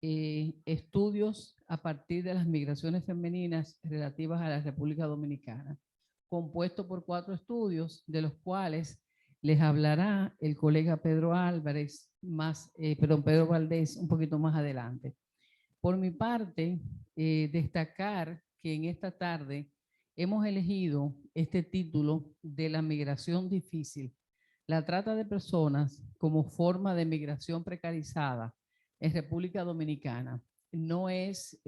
estudios a partir de las migraciones femeninas relativas a la República Dominicana, compuesto por 4 estudios, de los cuales les hablará el colega Pedro Álvarez, Pedro Valdés, un poquito más adelante. Por mi parte, destacar que en esta tarde hemos elegido este título de la migración difícil, la trata de personas como forma de migración precarizada en República Dominicana. No es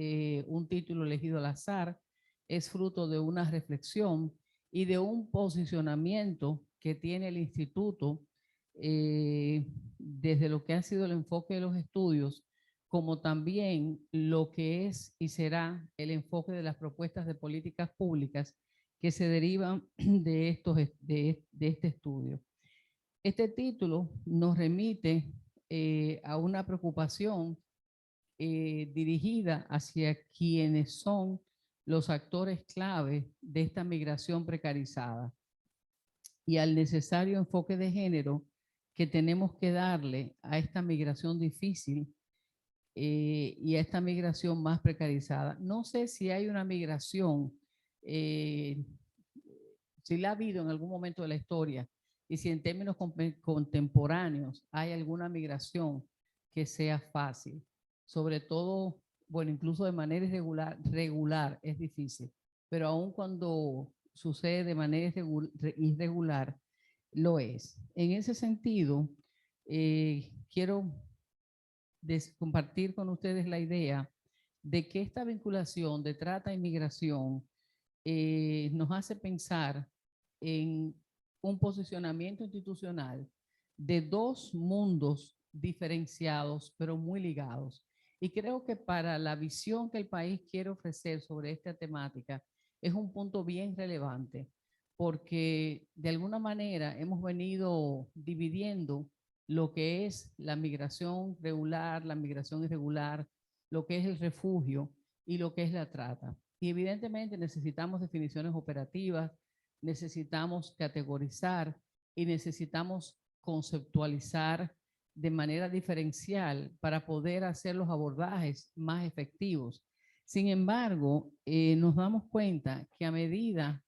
un título elegido al azar, es fruto de una reflexión y de un posicionamiento que tiene el instituto desde lo que ha sido el enfoque de los estudios, como también lo que es y será el enfoque de las propuestas de políticas públicas que se derivan de este estudio. Este título nos remite a una preocupación dirigida hacia quienes son los actores clave de esta migración precarizada y al necesario enfoque de género que tenemos que darle a esta migración difícil y a esta migración más precarizada. No sé si hay una migración, si la ha habido en algún momento de la historia, y si en términos contemporáneos hay alguna migración que sea fácil. Sobre todo, bueno, incluso de manera regular es difícil, pero aun cuando sucede de manera irregular, lo es. En ese sentido, quiero compartir con ustedes la idea de que esta vinculación de trata e inmigración nos hace pensar en un posicionamiento institucional de 2 mundos diferenciados, pero muy ligados. Y creo que para la visión que el país quiere ofrecer sobre esta temática es un punto bien relevante, porque de alguna manera hemos venido dividiendo lo que es la migración regular, la migración irregular, lo que es el refugio y lo que es la trata. Y evidentemente necesitamos definiciones operativas, necesitamos categorizar y necesitamos conceptualizar de manera diferencial para poder hacer los abordajes más efectivos. Sin embargo, nos damos cuenta que a medida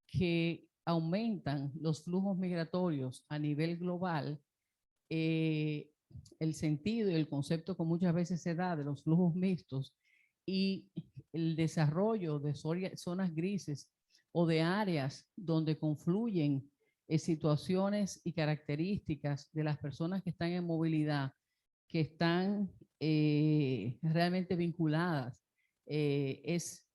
que aumentan los flujos migratorios a nivel global, el sentido y el concepto que muchas veces se da de los flujos mixtos y el desarrollo de zonas grises o de áreas donde confluyen situaciones y características de las personas que están en movilidad, que están realmente vinculadas, es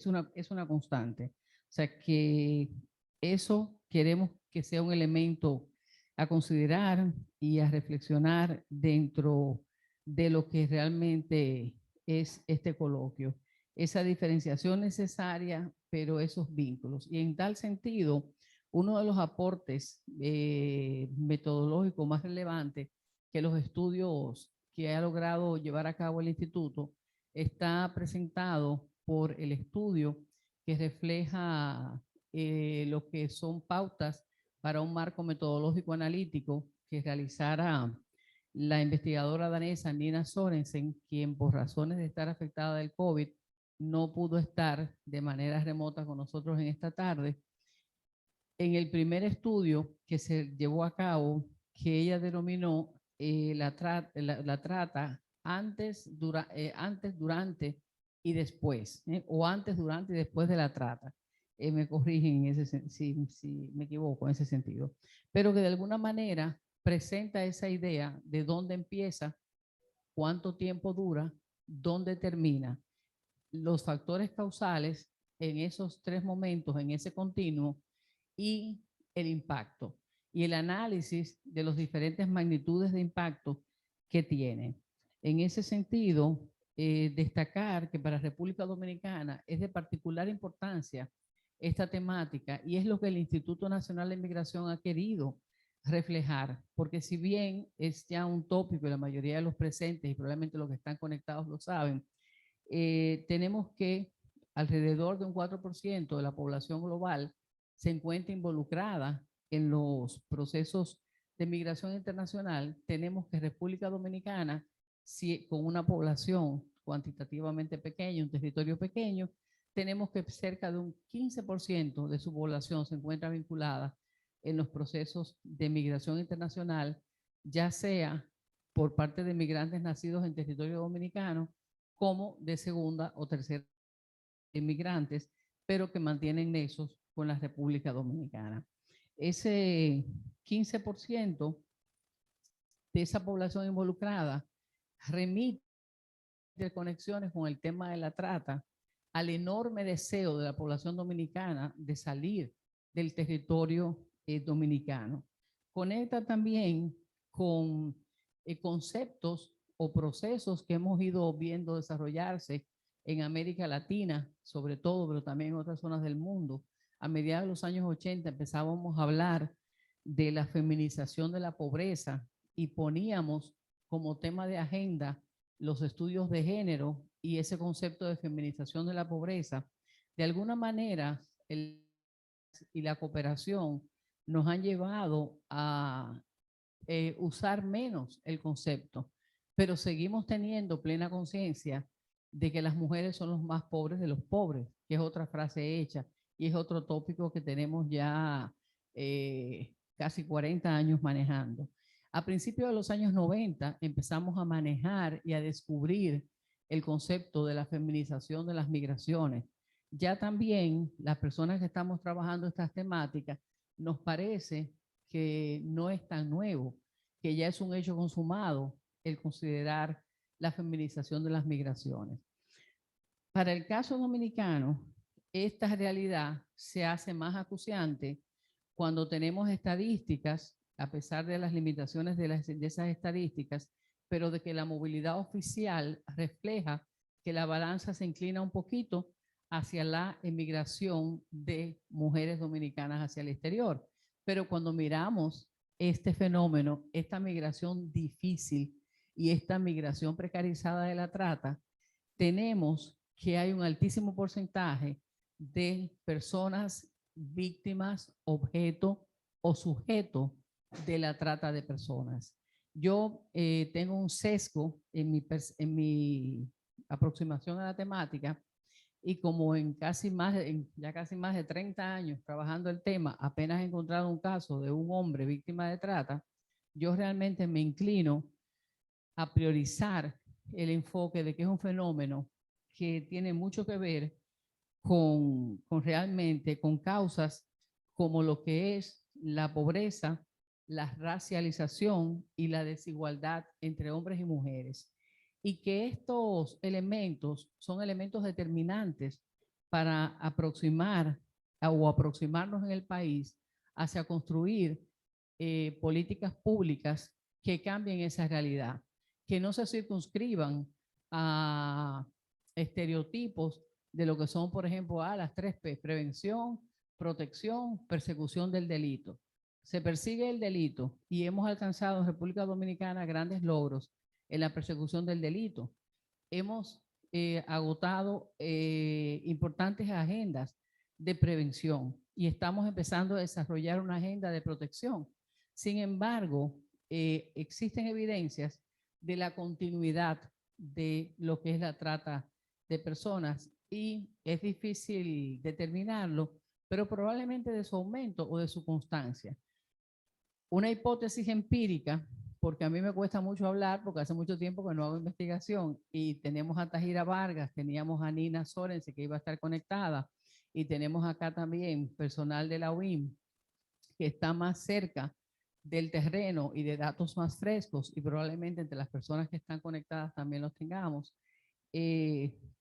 una constante. O sea que eso queremos que sea un elemento a considerar y a reflexionar dentro de lo que realmente es este coloquio. Esa diferenciación necesaria, pero esos vínculos. Y en tal sentido, uno de los aportes metodológicos más relevantes que los estudios que ha logrado llevar a cabo el instituto está presentado por el estudio que refleja lo que son pautas para un marco metodológico analítico que realizara la investigadora danesa Nina Sorensen, quien por razones de estar afectada del COVID no pudo estar de manera remota con nosotros en esta tarde. En el primer estudio que se llevó a cabo, que ella denominó la trata antes, durante y después, o antes, durante y después de la trata. Me corrigen si me equivoco en ese sentido, pero que de alguna manera presenta esa idea de dónde empieza, cuánto tiempo dura, dónde termina, los factores causales en esos 3 momentos, en ese continuo, y el impacto y el análisis de las diferentes magnitudes de impacto que tiene. En ese sentido, destacar que para República Dominicana es de particular importancia esta temática y es lo que el Instituto Nacional de Migración ha querido reflejar, porque si bien es ya un tópico y la mayoría de los presentes y probablemente los que están conectados lo saben, tenemos que alrededor de un 4% de la población global se encuentra involucrada en los procesos de migración internacional, tenemos que República Dominicana, si, con una población cuantitativamente pequeña, un territorio pequeño, tenemos que cerca de un 15% de su población se encuentra vinculada en los procesos de migración internacional, ya sea por parte de migrantes nacidos en territorio dominicano, como de segunda o tercera inmigrantes, pero que mantienen nexos con la República Dominicana. Ese 15% de esa población involucrada remite conexiones con el tema de la trata al enorme deseo de la población dominicana de salir del territorio dominicano. Conecta también con conceptos o procesos que hemos ido viendo desarrollarse en América Latina, sobre todo, pero también en otras zonas del mundo. A mediados de los años 80 empezábamos a hablar de la feminización de la pobreza y poníamos como tema de agenda los estudios de género y ese concepto de feminización de la pobreza. De alguna manera, y la cooperación nos han llevado a usar menos el concepto, pero seguimos teniendo plena conciencia de que las mujeres son los más pobres de los pobres, que es otra frase hecha y es otro tópico que tenemos ya casi 40 años manejando. A principios de los años 90 empezamos a manejar y a descubrir el concepto de la feminización de las migraciones. Ya también las personas que estamos trabajando estas temáticas nos parece que no es tan nuevo, que ya es un hecho consumado el considerar la feminización de las migraciones. Para el caso dominicano, esta realidad se hace más acuciante cuando tenemos estadísticas, a pesar de las limitaciones de esas estadísticas, pero de que la movilidad oficial refleja que la balanza se inclina un poquito hacia la emigración de mujeres dominicanas hacia el exterior. Pero cuando miramos este fenómeno, esta migración difícil y esta migración precarizada de la trata, tenemos que hay un altísimo porcentaje de personas víctimas, objeto o sujeto de la trata de personas. Yo tengo un sesgo en mi aproximación a la temática y como ya casi más de 30 años trabajando el tema, apenas he encontrado un caso de un hombre víctima de trata, yo realmente me inclino a priorizar el enfoque de que es un fenómeno que tiene mucho que ver realmente con causas como lo que es la pobreza, la racialización y la desigualdad entre hombres y mujeres. Y que estos elementos son elementos determinantes para aproximarnos en el país hacia construir políticas públicas que cambien esa realidad, que no se circunscriban a estereotipos de lo que son, por ejemplo, las 3P: prevención, protección, persecución del delito. Se persigue el delito y hemos alcanzado en República Dominicana grandes logros en la persecución del delito. Hemos agotado importantes agendas de prevención y estamos empezando a desarrollar una agenda de protección. Sin embargo, existen evidencias de la continuidad de lo que es la trata de personas y es difícil determinarlo, pero probablemente de su aumento o de su constancia. Una hipótesis empírica, porque a mí me cuesta mucho hablar, porque hace mucho tiempo que no hago investigación, y tenemos a Tajira Vargas, teníamos a Nina Sorense, que iba a estar conectada, y tenemos acá también personal de la UIM, que está más cerca del terreno y de datos más frescos, y probablemente entre las personas que están conectadas también los tengamos,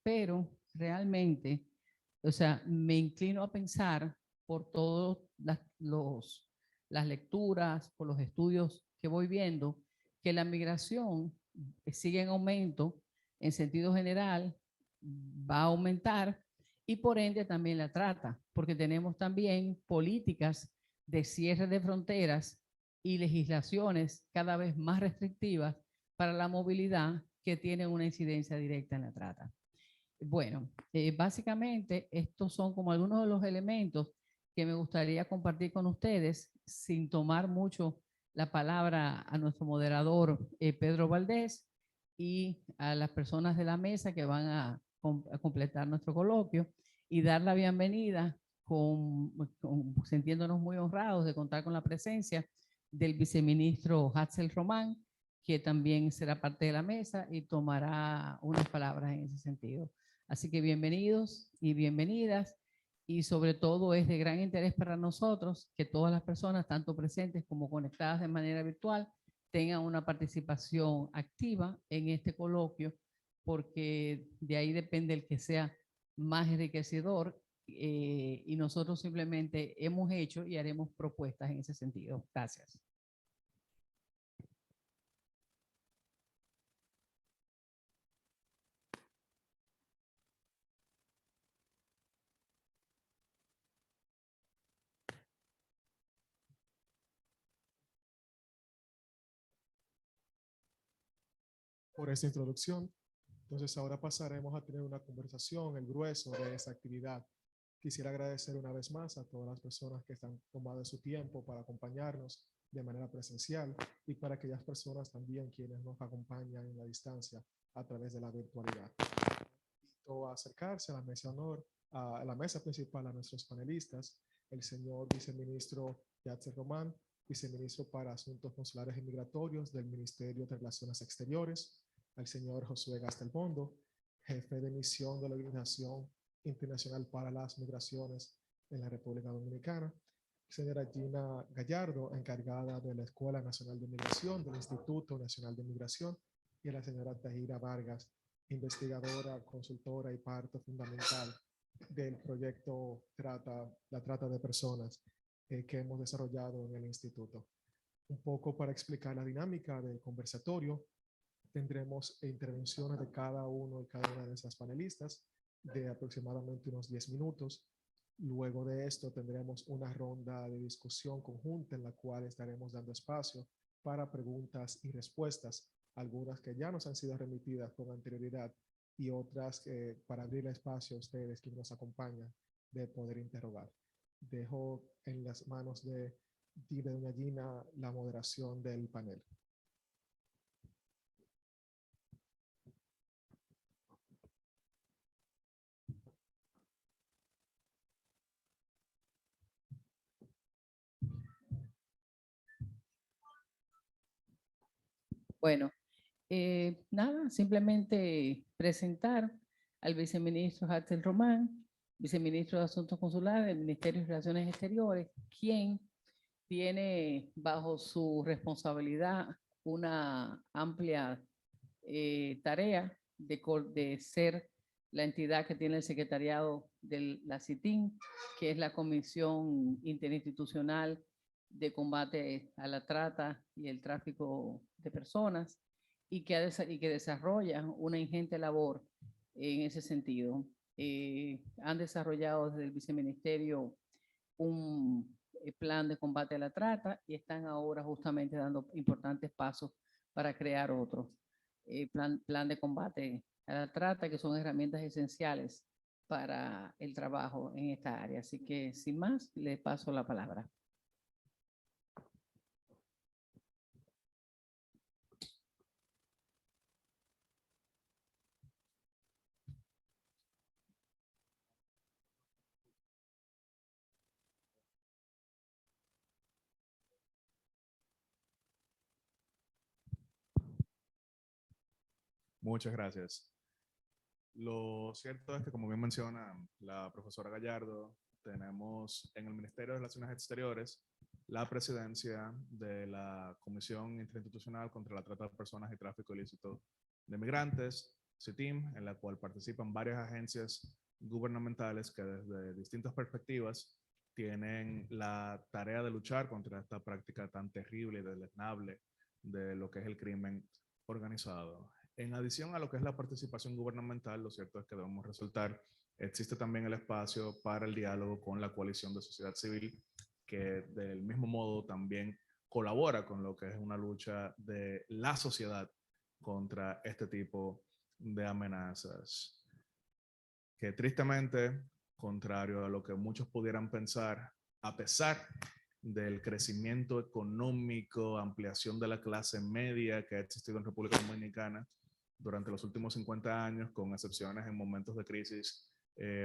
pero realmente, o sea, me inclino a pensar por todas las lecturas, por los estudios que voy viendo, que la migración sigue en aumento en sentido general, va a aumentar y por ende también la trata, porque tenemos también políticas de cierre de fronteras y legislaciones cada vez más restrictivas para la movilidad que tienen una incidencia directa en la trata. Bueno, básicamente estos son como algunos de los elementos que me gustaría compartir con ustedes sin tomar mucho la palabra a nuestro moderador Pedro Valdés y a las personas de la mesa que van a completar nuestro coloquio y dar la bienvenida sintiéndonos muy honrados de contar con la presencia del viceministro Hatzel Román, que también será parte de la mesa y tomará unas palabras en ese sentido. Así que bienvenidos y bienvenidas, y sobre todo es de gran interés para nosotros que todas las personas, tanto presentes como conectadas de manera virtual, tengan una participación activa en este coloquio, porque de ahí depende el que sea más enriquecedor, y nosotros simplemente hemos hecho y haremos propuestas en ese sentido. Gracias. Por esta introducción. Entonces ahora pasaremos a tener una conversación, el grueso de esa actividad. Quisiera agradecer una vez más a todas las personas que están tomando su tiempo para acompañarnos de manera presencial y para aquellas personas también quienes nos acompañan en la distancia a través de la virtualidad. Invito a acercarse a la mesa honor, a la mesa principal, a nuestros panelistas, el señor viceministro Yatzer Román, viceministro para Asuntos Consulares y Migratorios del Ministerio de Relaciones Exteriores, al señor Josué Gastelbondo, jefe de misión de la Organización Internacional para las Migraciones en la República Dominicana, señora Gina Gallardo, encargada de la Escuela Nacional de Migración del Instituto Nacional de Migración, y a la señora Tahira Vargas, investigadora, consultora y parte fundamental del proyecto La Trata de Personas que hemos desarrollado en el instituto. Un poco para explicar la dinámica del conversatorio, tendremos intervenciones de cada uno y cada una de esas panelistas de aproximadamente unos 10 minutos. Luego de esto tendremos una ronda de discusión conjunta en la cual estaremos dando espacio para preguntas y respuestas, algunas que ya nos han sido remitidas con anterioridad y otras para abrir espacio a ustedes que nos acompañan de poder interrogar. Dejo en las manos de doña Gina la moderación del panel. Bueno, nada, simplemente presentar al viceministro Hatzel Román, viceministro de Asuntos Consulares del Ministerio de Relaciones Exteriores, quien tiene bajo su responsabilidad una amplia tarea de ser la entidad que tiene el secretariado de la CITIN, que es la Comisión Interinstitucional de Combate a la Trata y el Tráfico de Personas, y que desarrolla una ingente labor en ese sentido. Han desarrollado desde el viceministerio un plan de combate a la trata y están ahora justamente dando importantes pasos para crear otro plan de combate a la trata, que son herramientas esenciales para el trabajo en esta área. Así que, sin más, le paso la palabra. Muchas gracias. Lo cierto es que, como bien menciona la profesora Gallardo, tenemos en el Ministerio de Relaciones Exteriores la presidencia de la Comisión Interinstitucional contra la Trata de Personas y Tráfico Ilícito de Migrantes, CITIM, en la cual participan varias agencias gubernamentales que desde distintas perspectivas tienen la tarea de luchar contra esta práctica tan terrible y deleznable de lo que es el crimen organizado. En adición a lo que es la participación gubernamental, lo cierto es que debemos resaltar, existe también el espacio para el diálogo con la coalición de sociedad civil, que del mismo modo también colabora con lo que es una lucha de la sociedad contra este tipo de amenazas. Que tristemente, contrario a lo que muchos pudieran pensar, a pesar del crecimiento económico, ampliación de la clase media que ha existido en República Dominicana durante los últimos 50 años, con excepciones en momentos de crisis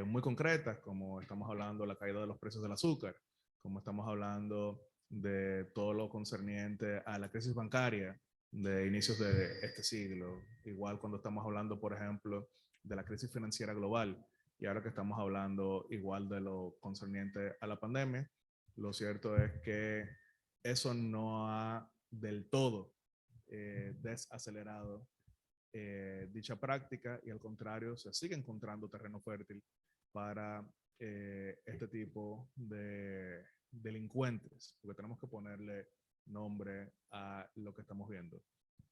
muy concretas, como estamos hablando de la caída de los precios del azúcar, como estamos hablando de todo lo concerniente a la crisis bancaria de inicios de este siglo, igual cuando estamos hablando, por ejemplo, de la crisis financiera global, y ahora que estamos hablando igual de lo concerniente a la pandemia. Lo cierto es que eso no ha del todo desacelerado dicha práctica, y al contrario se sigue encontrando terreno fértil para este tipo de delincuentes, porque tenemos que ponerle nombre a lo que estamos viendo.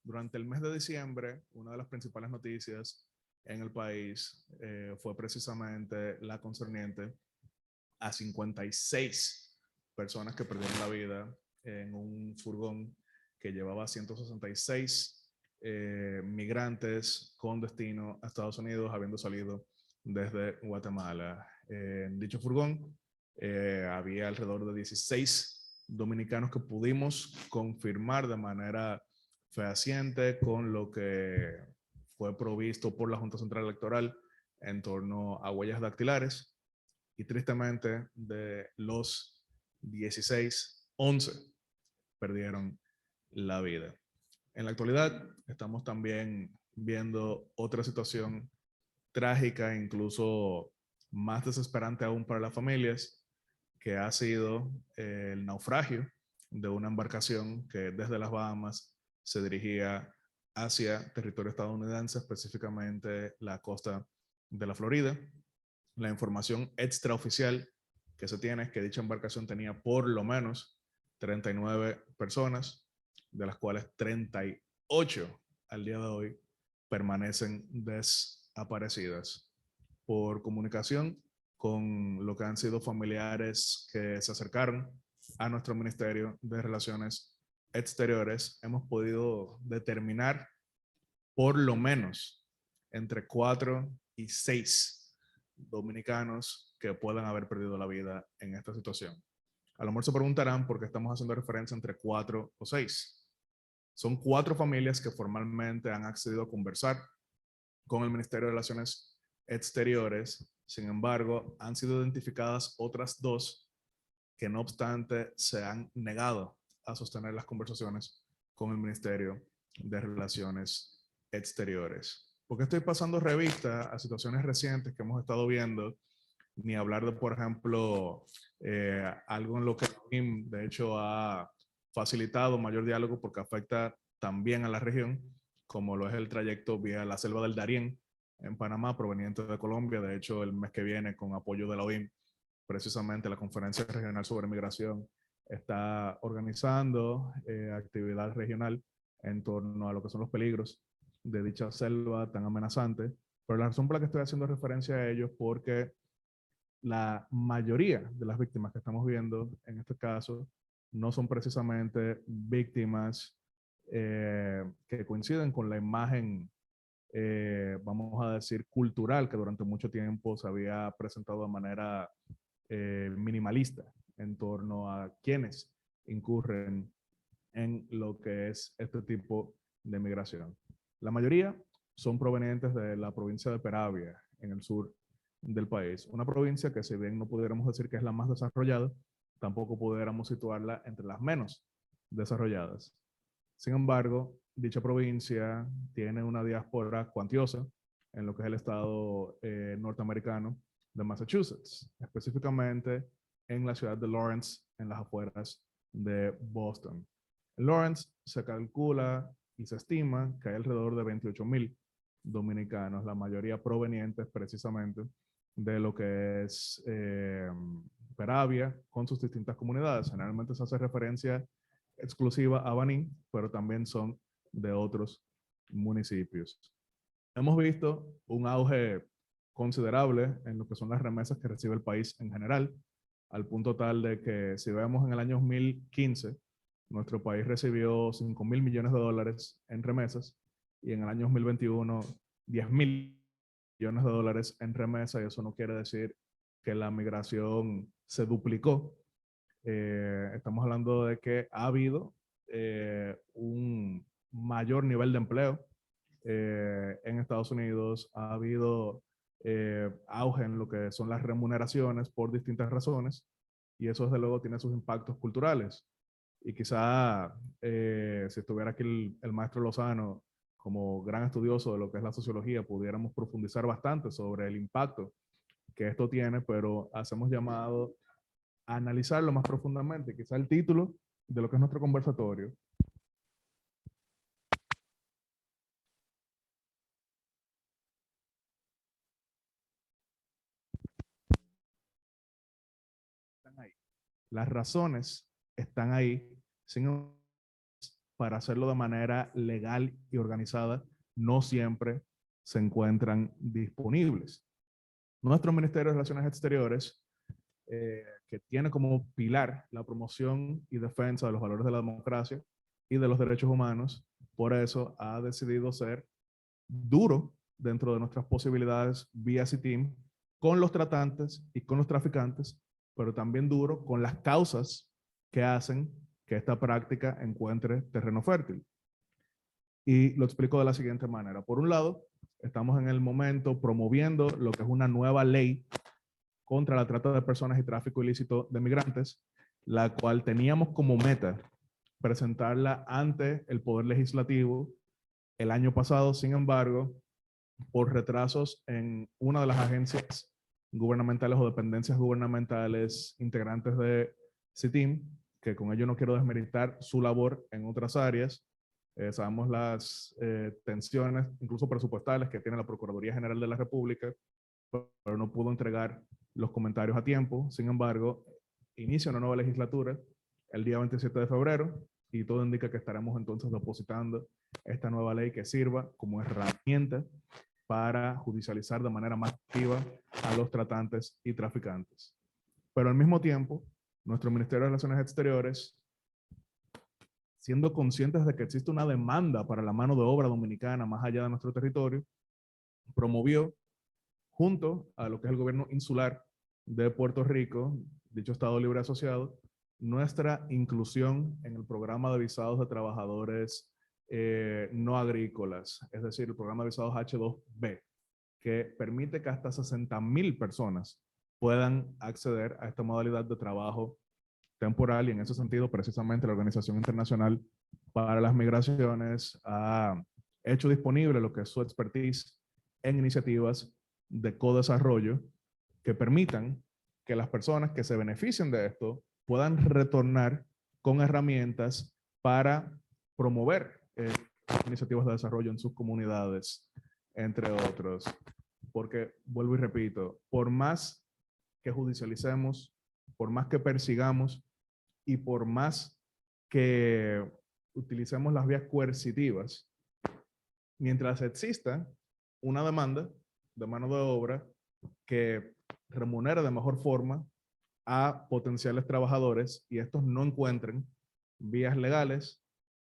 Durante el mes de diciembre, una de las principales noticias en el país fue precisamente la concerniente a 56 personas que perdieron la vida en un furgón que llevaba 166 migrantes con destino a Estados Unidos, habiendo salido desde Guatemala. En dicho furgón había alrededor de 16 dominicanos que pudimos confirmar de manera fehaciente con lo que fue provisto por la Junta Central Electoral en torno a huellas dactilares. Y tristemente, de los 16, 11 perdieron la vida. En la actualidad, estamos también viendo otra situación trágica, incluso más desesperante aún para las familias, que ha sido el naufragio de una embarcación que desde las Bahamas se dirigía hacia territorio estadounidense, específicamente la costa de la Florida. La información extraoficial que se tiene es que dicha embarcación tenía por lo menos 39 personas, de las cuales 38 al día de hoy permanecen desaparecidas. Por comunicación con lo que han sido familiares que se acercaron a nuestro Ministerio de Relaciones Exteriores, hemos podido determinar por lo menos entre 4 y 6 dominicanos que puedan haber perdido la vida en esta situación. A lo mejor se preguntarán por qué estamos haciendo referencia entre 4 o 6. Son 4 familias que formalmente han accedido a conversar con el Ministerio de Relaciones Exteriores. Sin embargo, han sido identificadas otras 2 que no obstante se han negado a sostener las conversaciones con el Ministerio de Relaciones Exteriores. Porque estoy pasando revista a situaciones recientes que hemos estado viendo, ni hablar de, por ejemplo, algo en lo que de hecho ha facilitado mayor diálogo porque afecta también a la región, como lo es el trayecto vía la selva del Darién en Panamá, proveniente de Colombia. De hecho, el mes que viene, con apoyo de la OIM, precisamente la Conferencia Regional sobre Migración está organizando actividad regional en torno a lo que son los peligros de dicha selva tan amenazante. Pero la razón por la que estoy haciendo referencia a ellos, porque la mayoría de las víctimas que estamos viendo en este caso no son precisamente víctimas que coinciden con la imagen, vamos a decir, cultural que durante mucho tiempo se había presentado de manera minimalista en torno a quienes incurren en lo que es este tipo de migración. La mayoría son provenientes de la provincia de Peravia, en el sur del país. Una provincia que, si bien no pudiéramos decir que es la más desarrollada, tampoco pudiéramos situarla entre las menos desarrolladas. Sin embargo, dicha provincia tiene una diáspora cuantiosa en lo que es el estado norteamericano de Massachusetts, específicamente en la ciudad de Lawrence, en las afueras de Boston. En Lawrence se calcula y se estima que hay alrededor de 28,000 dominicanos, la mayoría provenientes precisamente de lo que es Peravia, con sus distintas comunidades. Generalmente se hace referencia exclusiva a Baní, pero también son de otros municipios. Hemos visto un auge considerable en lo que son las remesas que recibe el país en general, al punto tal de que, si vemos en el año 2015, nuestro país recibió 5,000 millones de dólares en remesas, y en el año 2021 10,000 millones de dólares en remesas, y eso no quiere decir que la migración se duplicó, Estamos hablando de que ha habido un mayor nivel de empleo en Estados Unidos, ha habido auge en lo que son las remuneraciones por distintas razones, y eso desde luego tiene sus impactos culturales. Y quizá si estuviera aquí el maestro Lozano como gran estudioso de lo que es la sociología, pudiéramos profundizar bastante sobre el impacto que esto tiene, pero hacemos llamado a analizarlo más profundamente. Quizá el título de lo que es nuestro conversatorio están ahí. Las razones están ahí, sin embargo, para hacerlo de manera legal y organizada, no siempre se encuentran disponibles. Nuestro Ministerio de Relaciones Exteriores, que tiene como pilar la promoción y defensa de los valores de la democracia y de los derechos humanos, por eso ha decidido ser duro dentro de nuestras posibilidades vía CITIM con los tratantes y con los traficantes, pero también duro con las causas que hacen que esta práctica encuentre terreno fértil. Y lo explico de la siguiente manera. Por un lado, estamos en el momento promoviendo lo que es una nueva ley contra la trata de personas y tráfico ilícito de migrantes, la cual teníamos como meta presentarla ante el Poder Legislativo el año pasado. Sin embargo, por retrasos en una de las agencias gubernamentales o dependencias gubernamentales integrantes de CITIM, que con ello no quiero desmeritar su labor en otras áreas. Sabemos las tensiones, incluso presupuestales, que tiene la Procuraduría General de la República, pero no pudo entregar los comentarios a tiempo. Sin embargo, inicia una nueva legislatura el día 27 de febrero y todo indica que estaremos entonces depositando esta nueva ley que sirva como herramienta para judicializar de manera más activa a los tratantes y traficantes. Pero al mismo tiempo, nuestro Ministerio de Relaciones Exteriores, siendo conscientes de que existe una demanda para la mano de obra dominicana más allá de nuestro territorio, promovió junto a lo que es el gobierno insular de Puerto Rico, dicho Estado Libre Asociado, nuestra inclusión en el programa de visados de trabajadores no agrícolas, es decir, el programa de visados H2B, que permite que hasta 60,000 personas puedan acceder a esta modalidad de trabajo temporal, y en ese sentido precisamente la Organización Internacional para las Migraciones ha hecho disponible lo que es su expertise en iniciativas de codesarrollo que permitan que las personas que se beneficien de esto puedan retornar con herramientas para promover iniciativas de desarrollo en sus comunidades, entre otros. Porque, vuelvo y repito, por más que judicialicemos, por más que persigamos y por más que utilicemos las vías coercitivas, mientras exista una demanda de mano de obra que remunere de mejor forma a potenciales trabajadores y estos no encuentren vías legales,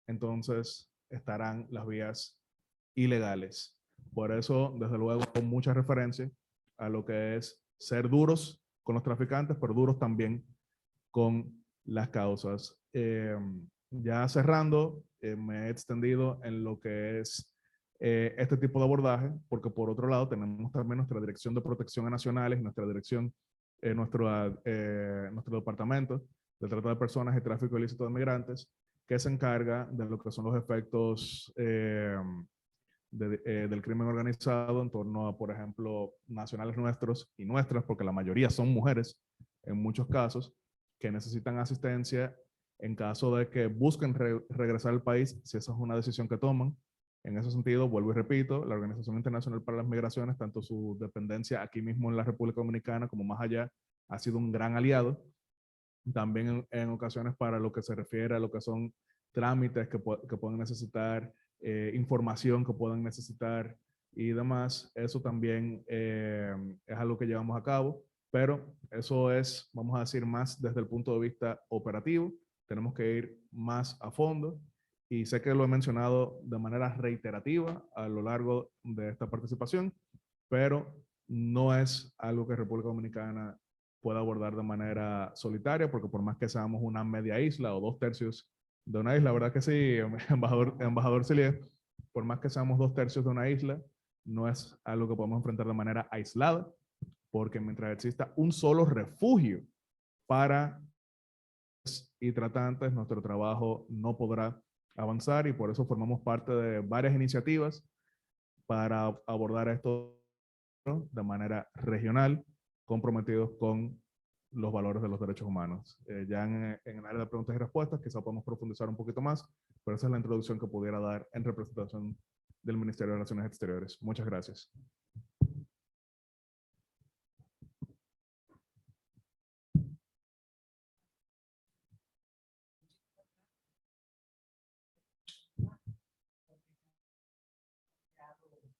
entonces estarán las vías ilegales. Por eso, desde luego, con mucha referencia a lo que es ser duros con los traficantes, pero duros también con las causas. Ya cerrando, me he extendido en lo que es este tipo de abordaje, porque por otro lado tenemos también nuestra Dirección de Protección a Nacionales, nuestra dirección, nuestro departamento de trata de personas y tráfico ilícito de migrantes, que se encarga de lo que son los efectos del crimen organizado en torno a, por ejemplo, nacionales nuestros y nuestras, porque la mayoría son mujeres en muchos casos, que necesitan asistencia en caso de que busquen regresar al país, si esa es una decisión que toman. En ese sentido, vuelvo y repito, la Organización Internacional para las Migraciones, tanto su dependencia aquí mismo en la República Dominicana como más allá, ha sido un gran aliado. También en ocasiones para lo que se refiere a lo que son trámites que pueden necesitar, información que puedan necesitar y demás. Eso también es algo que llevamos a cabo, pero eso es, vamos a decir, más desde el punto de vista operativo. Tenemos que ir más a fondo y sé que lo he mencionado de manera reiterativa a lo largo de esta participación, pero no es algo que República Dominicana pueda abordar de manera solitaria, porque por más que seamos una media isla o 2/3 de una isla, ¿verdad que sí, embajador Celie? Por más que seamos 2/3 de una isla, no es algo que podemos enfrentar de manera aislada, porque mientras exista un solo refugio para y tratantes, nuestro trabajo no podrá avanzar, y por eso formamos parte de varias iniciativas para abordar esto de manera regional, comprometidos con los valores de los derechos humanos. Ya en el área de preguntas y respuestas quizá podemos profundizar un poquito más, pero esa es la introducción que pudiera dar en representación del Ministerio de Relaciones Exteriores. Muchas gracias.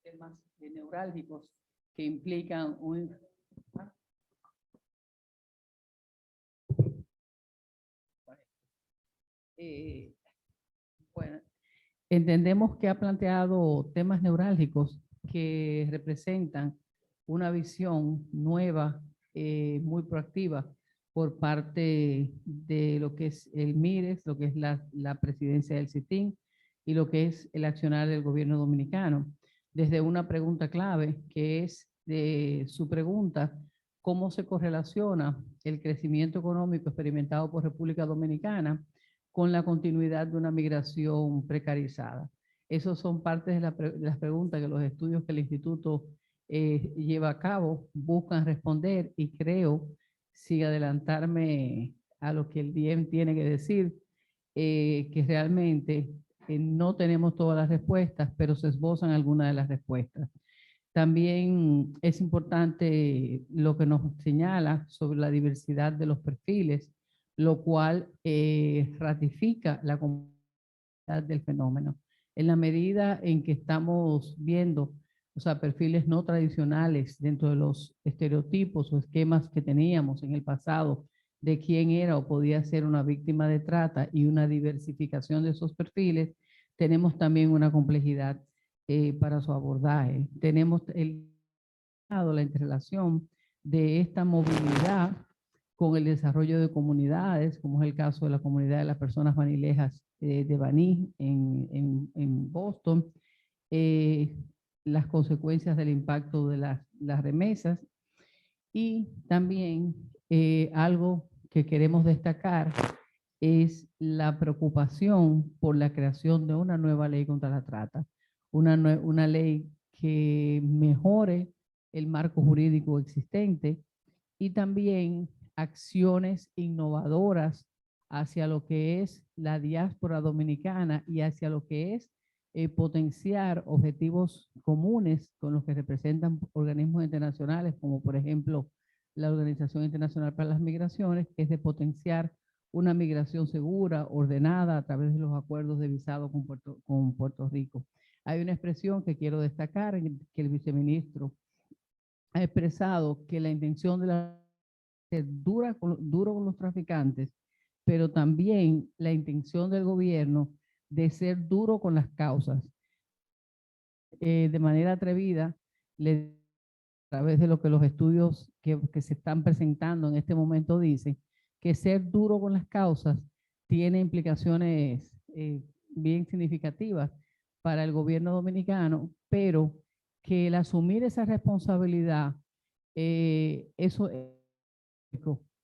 Temas neurálgicos que implican un... Bueno, entendemos que ha planteado temas neurálgicos que representan una visión nueva, muy proactiva por parte de lo que es el MIRES, lo que es la presidencia del CITIN y lo que es el accionar del gobierno dominicano. Desde una pregunta clave, que es de su pregunta, ¿cómo se correlaciona el crecimiento económico experimentado por República Dominicana con la continuidad de una migración precarizada? Esas son partes de las preguntas que los estudios que el Instituto lleva a cabo buscan responder, y creo, sin adelantarme a lo que el DM tiene que decir, que realmente no tenemos todas las respuestas, pero se esbozan algunas de las respuestas. También es importante lo que nos señala sobre la diversidad de los perfiles, lo cual ratifica la complejidad del fenómeno. En la medida en que estamos viendo, o sea, perfiles no tradicionales dentro de los estereotipos o esquemas que teníamos en el pasado de quién era o podía ser una víctima de trata, y una diversificación de esos perfiles, tenemos también una complejidad para su abordaje. Tenemos la interrelación de esta movilidad con el desarrollo de comunidades, como es el caso de la comunidad de las personas banilejas de Baní en Boston, las consecuencias del impacto de las remesas, y también algo que queremos destacar es la preocupación por la creación de una nueva ley contra la trata, una ley que mejore el marco jurídico existente, y también acciones innovadoras hacia lo que es la diáspora dominicana y hacia lo que es potenciar objetivos comunes con los que representan organismos internacionales, como por ejemplo la Organización Internacional para las Migraciones, que es de potenciar una migración segura, ordenada, a través de los acuerdos de visado con Puerto Rico. Hay una expresión que quiero destacar, que el viceministro ha expresado, que la intención de la ser duro con los traficantes, pero también la intención del gobierno de ser duro con las causas. De manera atrevida, a través de lo que los estudios que se están presentando en este momento dicen, que ser duro con las causas tiene implicaciones bien significativas para el gobierno dominicano, pero que el asumir esa responsabilidad, eso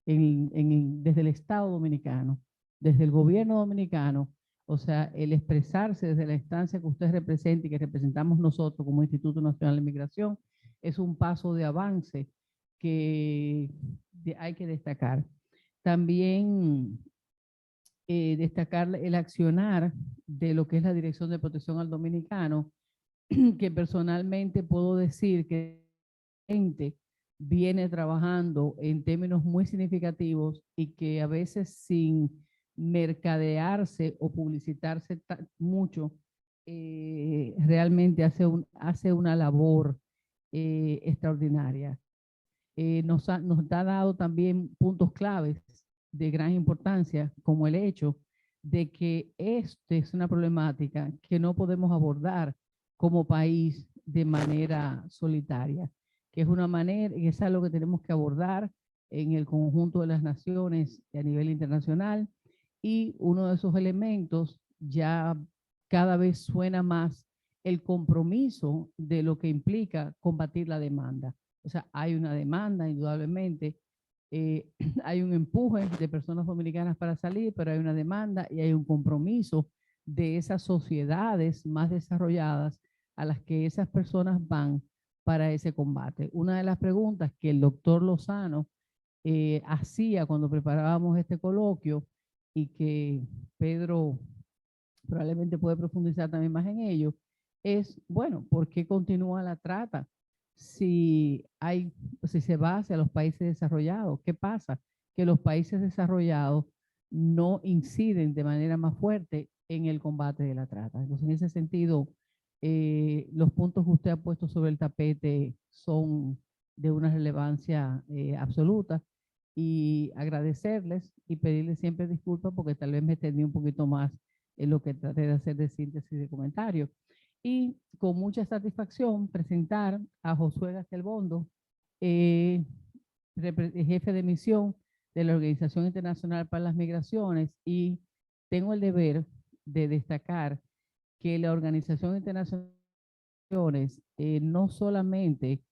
desde el Estado dominicano, desde el gobierno dominicano, o sea, el expresarse desde la instancia que usted representa y que representamos nosotros como Instituto Nacional de Migración, es un paso de avance que hay que destacar. También destacar el accionar de lo que es la Dirección de Protección al Dominicano, que personalmente puedo decir que viene trabajando en términos muy significativos, y que a veces sin mercadearse o publicitarse mucho, realmente hace una labor extraordinaria. Nos ha dado también puntos claves de gran importancia, como el hecho de que esta es una problemática que no podemos abordar como país de manera solitaria, que es una manera, y es algo que tenemos que abordar en el conjunto de las naciones y a nivel internacional. Y uno de esos elementos ya cada vez suena más el compromiso de lo que implica combatir la demanda. O sea, hay una demanda, indudablemente, hay un empuje de personas dominicanas para salir, pero hay una demanda y hay un compromiso de esas sociedades más desarrolladas a las que esas personas van para ese combate. Una de las preguntas que el doctor Lozano hacía cuando preparábamos este coloquio y que Pedro probablemente puede profundizar también más en ello, es, bueno, ¿por qué continúa la trata? Si se va hacia los países desarrollados, ¿qué pasa? Que los países desarrollados no inciden de manera más fuerte en el combate de la trata. Entonces, en ese sentido, los puntos que usted ha puesto sobre el tapete son de una relevancia absoluta y agradecerles y pedirles siempre disculpas porque tal vez me extendí un poquito más en lo que traté de hacer de síntesis de comentario. Y con mucha satisfacción presentar a Josué Gastelbondo, jefe de misión de la Organización Internacional para las Migraciones, y tengo el deber de destacar que la Organización Internacional no solamente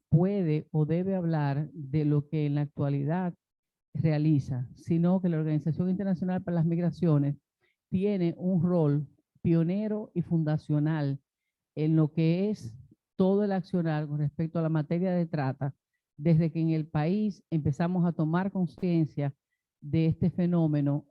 puede o debe hablar de lo que en la actualidad realiza, sino que la Organización Internacional para las Migraciones tiene un rol pionero y fundacional en lo que es todo el accionar con respecto a la materia de trata, desde que en el país empezamos a tomar conciencia de este fenómeno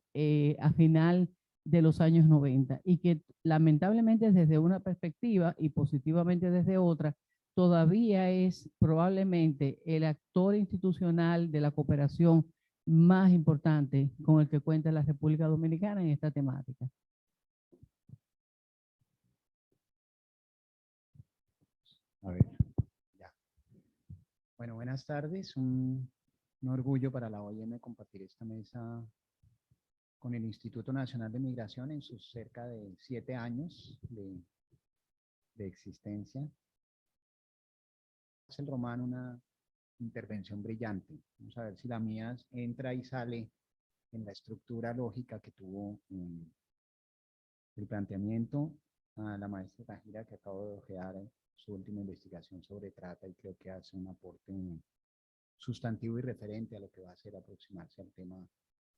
a final de los años 90 y que lamentablemente desde una perspectiva y positivamente desde otra, todavía es probablemente el actor institucional de la cooperación más importante con el que cuenta la República Dominicana en esta temática. A ver, ya. Bueno, buenas tardes. Un orgullo para la OIM compartir esta mesa con el Instituto Nacional de Migración en sus cerca de 7 años de existencia. Es el Román una intervención brillante. Vamos a ver si la mía entra y sale en la estructura lógica que tuvo el planteamiento a la maestra Tajira, que acabo de ojear su última investigación sobre trata y creo que hace un aporte sustantivo y referente a lo que va a ser aproximarse al tema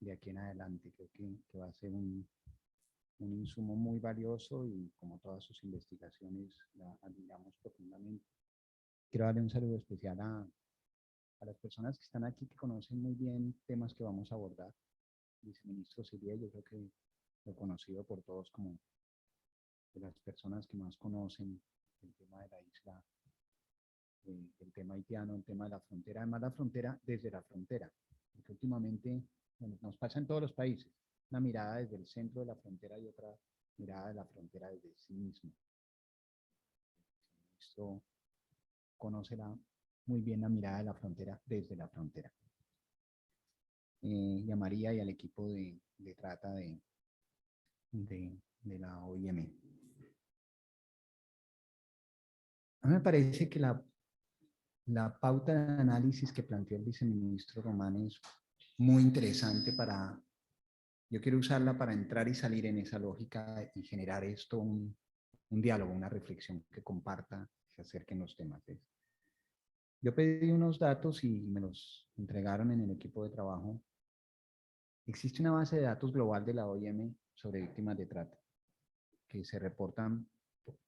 de aquí en adelante. Creo que va a ser un insumo muy valioso y como todas sus investigaciones la admiramos profundamente. Quiero darle un saludo especial a las personas que están aquí, que conocen muy bien temas que vamos a abordar. Viceministro Silvia, yo creo que lo conocido por todos como de las personas que más conocen el tema de la isla, el tema haitiano, el tema de la frontera, además la frontera desde la frontera, porque últimamente bueno, nos pasa en todos los países, una mirada desde el centro de la frontera y otra mirada de la frontera desde sí mismo. Esto conocerá muy bien la mirada de la frontera desde la frontera. Y a María y al equipo de trata de la OIM. A mí me parece que la pauta de análisis que planteó el viceministro Román es muy interesante yo quiero usarla para entrar y salir en esa lógica y generar esto un diálogo, una reflexión que comparta, se acerquen los temas. Yo pedí unos datos y me los entregaron en el equipo de trabajo. Existe una base de datos global de la OIM sobre víctimas de trata que se reportan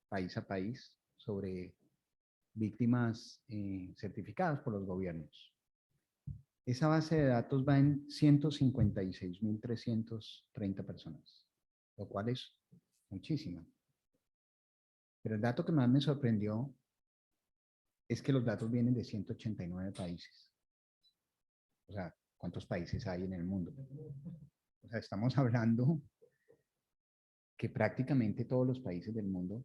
país a país sobre víctimas certificadas por los gobiernos. Esa base de datos va en 156.330 personas, lo cual es muchísimo. Pero el dato que más me sorprendió es que los datos vienen de 189 países. O sea, ¿cuántos países hay en el mundo? O sea, estamos hablando que prácticamente todos los países del mundo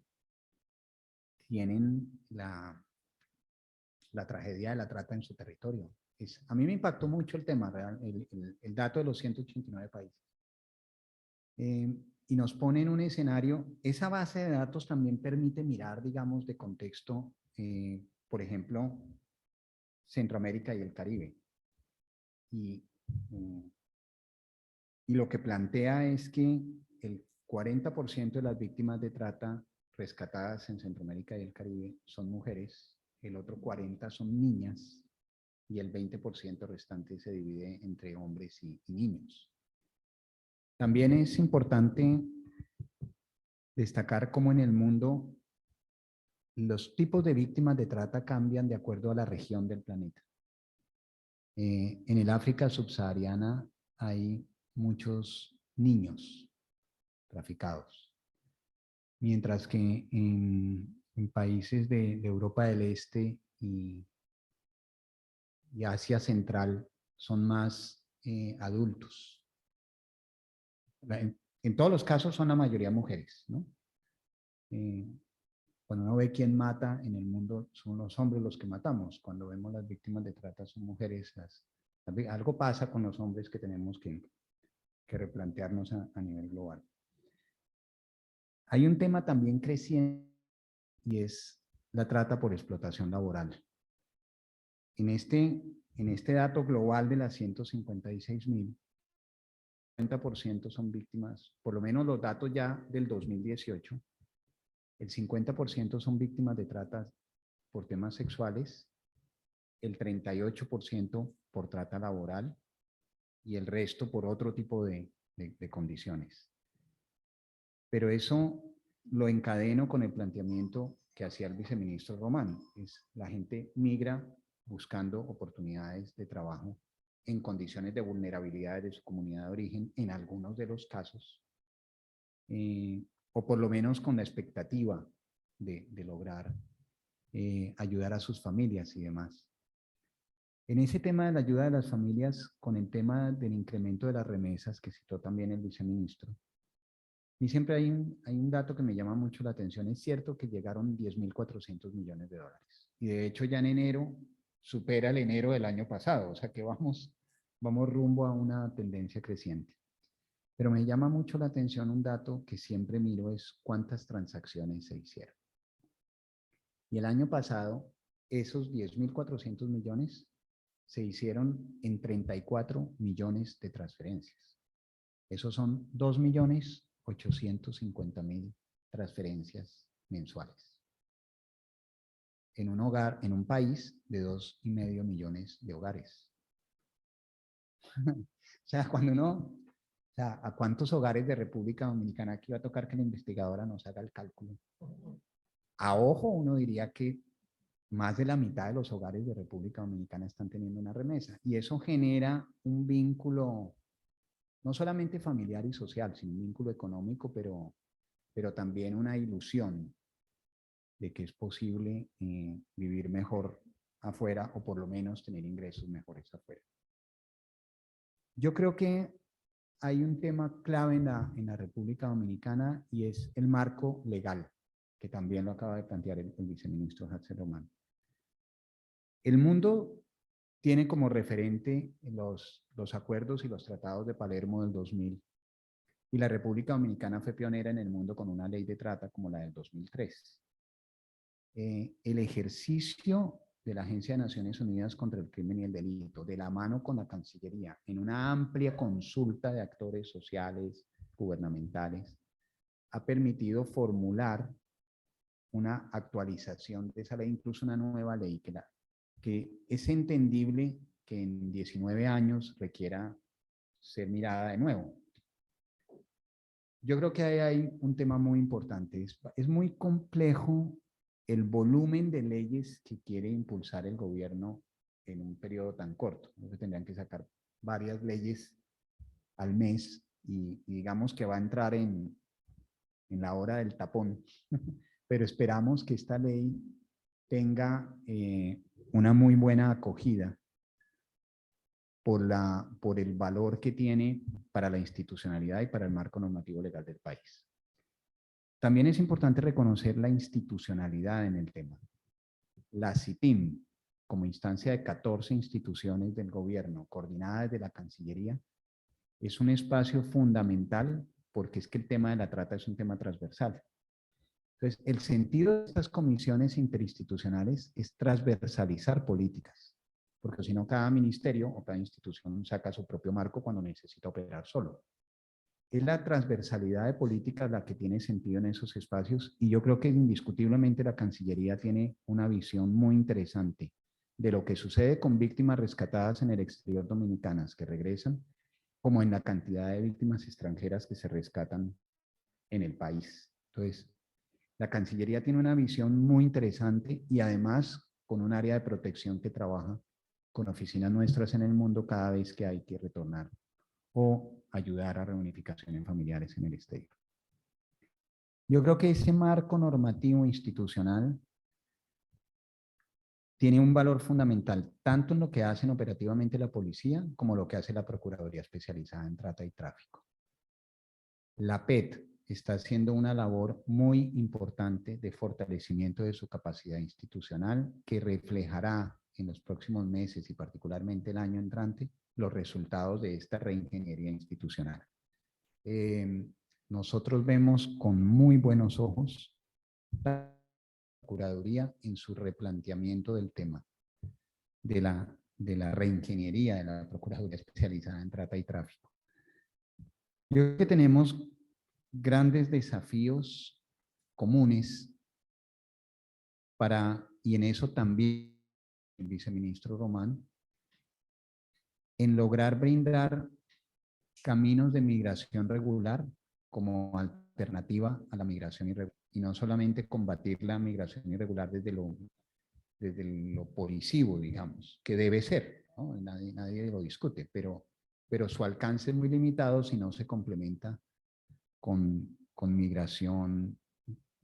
tienen la tragedia de la trata en su territorio. A mí me impactó mucho el tema, el dato de los 189 países. Y nos pone en un escenario, esa base de datos también permite mirar, digamos, de contexto, por ejemplo, Centroamérica y el Caribe. y, y lo que plantea es que el 40% de las víctimas de trata rescatadas en Centroamérica y el Caribe son mujeres, el otro 40% son niñas y el 20% restante se divide entre hombres y niños. También es importante destacar cómo en el mundo los tipos de víctimas de trata cambian de acuerdo a la región del planeta. En el África subsahariana hay muchos niños traficados, mientras que en países de Europa del Este y Asia Central son más adultos. En todos los casos son la mayoría mujeres, ¿no? Cuando uno ve quién mata en el mundo, son los hombres los que matamos. Cuando vemos las víctimas de trata, son mujeres. Algo pasa con los hombres que tenemos que replantearnos a nivel global. Hay un tema también creciente y es la trata por explotación laboral. En este dato global de las 156.000, 50% son víctimas, por lo menos los datos ya del 2018, el 50% son víctimas de trata por temas sexuales, el 38% por trata laboral y el resto por otro tipo de condiciones. Pero eso lo encadeno con el planteamiento que hacía el viceministro Román. La gente migra buscando oportunidades de trabajo en condiciones de vulnerabilidad de su comunidad de origen, en algunos de los casos, o por lo menos con la expectativa de lograr ayudar a sus familias y demás. En ese tema de la ayuda de las familias, con el tema del incremento de las remesas que citó también el viceministro, y siempre hay un dato que me llama mucho la atención. Es cierto que llegaron 10.400 millones de dólares. Y de hecho ya en enero supera el enero del año pasado. O sea que vamos rumbo a una tendencia creciente. Pero me llama mucho la atención un dato que siempre miro, es cuántas transacciones se hicieron. Y el año pasado, esos 10.400 millones se hicieron en 34 millones de transferencias. Esos son 2.850.000 transferencias mensuales. En un hogar, en un país de 2,5 millones de hogares. O sea, ¿a cuántos hogares de República Dominicana? Aquí va a tocar que la investigadora nos haga el cálculo. A ojo, uno diría que más de la mitad de los hogares de República Dominicana están teniendo una remesa. Y eso genera un vínculo no solamente familiar y social, sino un vínculo económico, pero también una ilusión de que es posible vivir mejor afuera o por lo menos tener ingresos mejores afuera. Yo creo que hay un tema clave en la República Dominicana y es el marco legal, que también lo acaba de plantear el viceministro Hadsel Román. El mundo tiene como referente los acuerdos y los tratados de Palermo del 2000, y la República Dominicana fue pionera en el mundo con una ley de trata como la del 2003. El ejercicio de la Agencia de Naciones Unidas contra el Crimen y el Delito, de la mano con la Cancillería, en una amplia consulta de actores sociales, gubernamentales, ha permitido formular una actualización de esa ley, incluso una nueva ley que es entendible que en 19 años requiera ser mirada de nuevo. Yo creo que hay un tema muy importante. Es muy complejo el volumen de leyes que quiere impulsar el gobierno en un periodo tan corto. Tendrían que sacar varias leyes al mes y digamos que va a entrar en la hora del tapón. Pero esperamos que esta ley tenga una muy buena acogida por el valor que tiene para la institucionalidad y para el marco normativo legal del país. También es importante reconocer la institucionalidad en el tema. La CIPIM, como instancia de 14 instituciones del gobierno, coordinadas desde la Cancillería, es un espacio fundamental porque es que el tema de la trata es un tema transversal. Entonces, el sentido de estas comisiones interinstitucionales es transversalizar políticas. porque si no cada ministerio o cada institución saca su propio marco cuando necesita operar solo. Es la transversalidad de políticas la que tiene sentido en esos espacios, y yo creo que indiscutiblemente la Cancillería tiene una visión muy interesante de lo que sucede con víctimas rescatadas en el exterior dominicanas que regresan, como en la cantidad de víctimas extranjeras que se rescatan en el país. Entonces, la Cancillería tiene una visión muy interesante y además con un área de protección que trabaja con oficinas nuestras en el mundo cada vez que hay que retornar o ayudar a reunificación en familiares en el exterior. Yo creo que ese marco normativo institucional tiene un valor fundamental, tanto en lo que hacen operativamente la policía como lo que hace la Procuraduría Especializada en Trata y Tráfico. La PET está haciendo una labor muy importante de fortalecimiento de su capacidad institucional que reflejará en los próximos meses y particularmente el año entrante los resultados de esta reingeniería institucional. Nosotros vemos con muy buenos ojos la Procuraduría en su replanteamiento del tema de la reingeniería de la Procuraduría Especializada en Trata y Tráfico. Yo creo que tenemos grandes desafíos comunes y en eso también el viceministro Román, en lograr brindar caminos de migración regular como alternativa a la migración irregular, y no solamente combatir la migración irregular desde lo policivo, digamos, que debe ser, ¿no? Nadie lo discute, pero su alcance es muy limitado si no se complementa con migración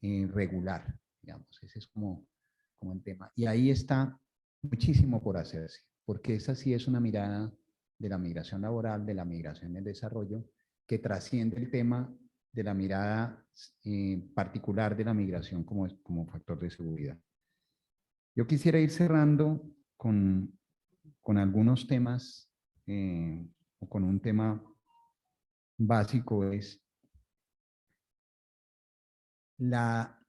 regular, digamos. Ese es como el tema. Y ahí está muchísimo por hacerse, porque esa sí es una mirada de la migración laboral, de la migración en desarrollo, que trasciende el tema de la mirada particular de la migración como factor de seguridad. Yo quisiera ir cerrando con algunos temas, o con un tema básico, es la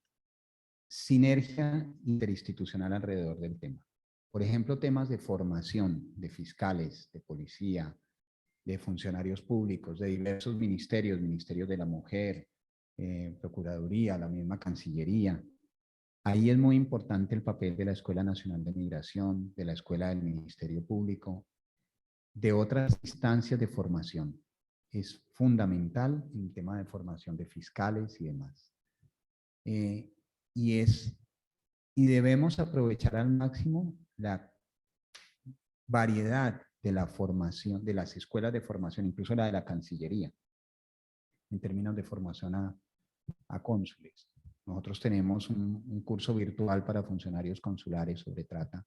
sinergia interinstitucional alrededor del tema. Por ejemplo, temas de formación de fiscales, de policía, de funcionarios públicos, de diversos ministerios, ministerios de la mujer, Procuraduría, la misma Cancillería. Ahí es muy importante el papel de la Escuela Nacional de Migración, de la Escuela del Ministerio Público, de otras instancias de formación. Es fundamental el tema de formación de fiscales y demás. Y debemos aprovechar al máximo la variedad de la formación, de las escuelas de formación, incluso la de la Cancillería, en términos de formación a cónsules. Nosotros tenemos un curso virtual para funcionarios consulares sobre trata,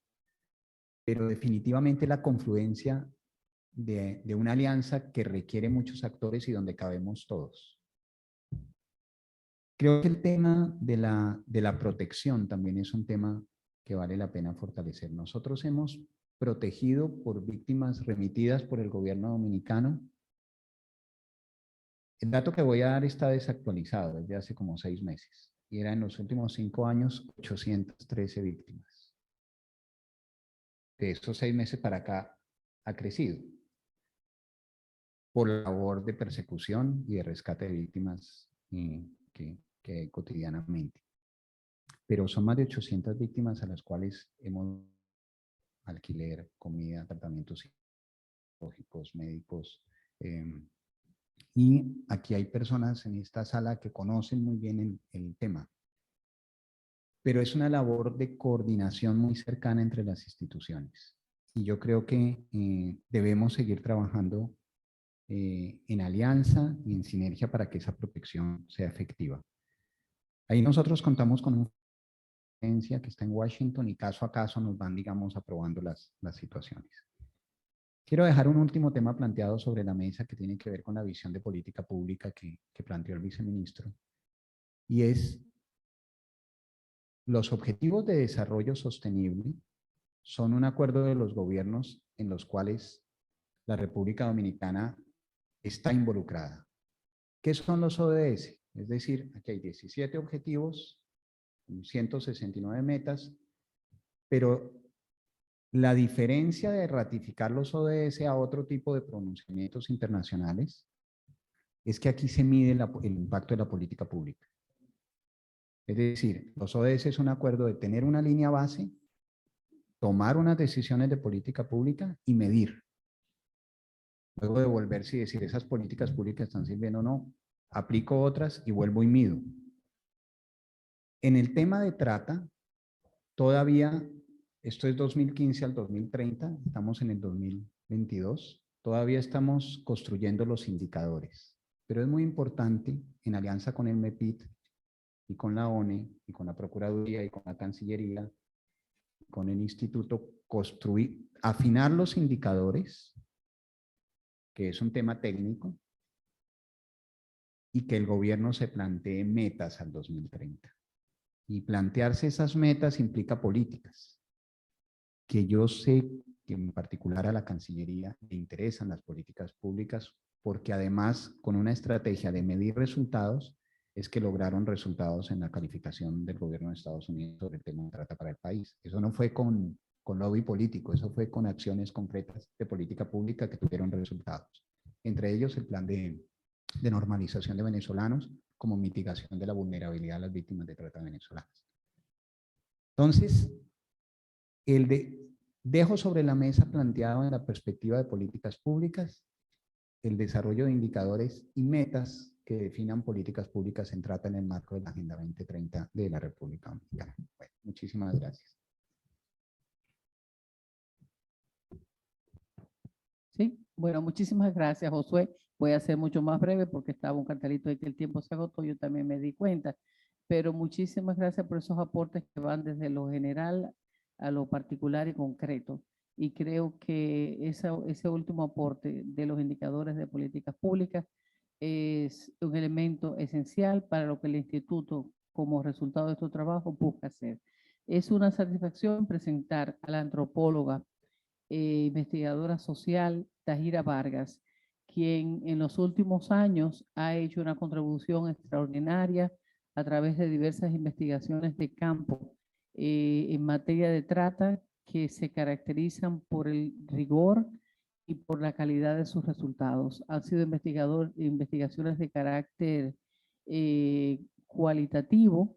pero definitivamente la confluencia de una alianza que requiere muchos actores y donde cabemos todos. Creo que el tema de la protección también es un tema que vale la pena fortalecer. Nosotros hemos protegido por víctimas remitidas por el gobierno dominicano. El dato que voy a dar está desactualizado desde hace como 6 meses y era en los últimos 5 años 813 víctimas. De esos 6 meses para acá ha crecido por la labor de persecución y de rescate de víctimas que hay cotidianamente. Pero son más de 800 víctimas a las cuales hemos alquiler, comida, tratamientos psicológicos, médicos. Y aquí hay personas en esta sala que conocen muy bien el tema. Pero es una labor de coordinación muy cercana entre las instituciones. Y yo creo que debemos seguir trabajando en alianza y en sinergia para que esa protección sea efectiva. Ahí nosotros contamos con una agencia que está en Washington y caso a caso nos van, digamos, aprobando las situaciones. Quiero dejar un último tema planteado sobre la mesa que tiene que ver con la visión de política pública que planteó el viceministro, y es los objetivos de desarrollo sostenible son un acuerdo de los gobiernos en los cuales la República Dominicana está involucrada. ¿Qué son los ODS? Es decir, aquí hay 17 objetivos, 169 metas, pero La diferencia de ratificar los ODS a otro tipo de pronunciamientos internacionales es que aquí se mide el impacto de la política pública. Es decir, los ODS es un acuerdo de tener una línea base, tomar unas decisiones de política pública y medir. Luego devolverse y decir, esas políticas públicas están sirviendo o no. Aplico otras y vuelvo y mido. En el tema de trata, todavía, esto es 2015 al 2030, estamos en el 2022, todavía estamos construyendo los indicadores. Pero es muy importante, en alianza con el MEPIT y con la ONE y con la Procuraduría y con la Cancillería, con el Instituto, construir, afinar los indicadores, que es un tema técnico, y que el gobierno se plantee metas al 2030. Y plantearse esas metas implica políticas, que yo sé que en particular a la Cancillería le interesan las políticas públicas, porque además con una estrategia de medir resultados, es que lograron resultados en la calificación del gobierno de Estados Unidos sobre el tema de trata para el país. Eso no fue con lobby político, eso fue con acciones concretas de política pública que tuvieron resultados. Entre ellos el plan de normalización de venezolanos como mitigación de la vulnerabilidad de las víctimas de trata venezolanas. Entonces, dejo sobre la mesa planteado en la perspectiva de políticas públicas el desarrollo de indicadores y metas que definan políticas públicas en trata en el marco de la Agenda 2030 de la República Dominicana. Bueno, muchísimas gracias. Sí, bueno, muchísimas gracias, Josué. Voy a ser mucho más breve porque estaba un cartelito de que el tiempo se agotó, yo también me di cuenta. Pero muchísimas gracias por esos aportes que van desde lo general a lo particular y concreto. Y creo que ese último aporte de los indicadores de políticas públicas es un elemento esencial para lo que el instituto, como resultado de su trabajo, busca hacer. Es una satisfacción presentar a la antropóloga investigadora social Tahira Vargas, quien en los últimos años ha hecho una contribución extraordinaria a través de diversas investigaciones de campo en materia de trata que se caracterizan por el rigor y por la calidad de sus resultados. Han sido investigaciones de carácter cualitativo,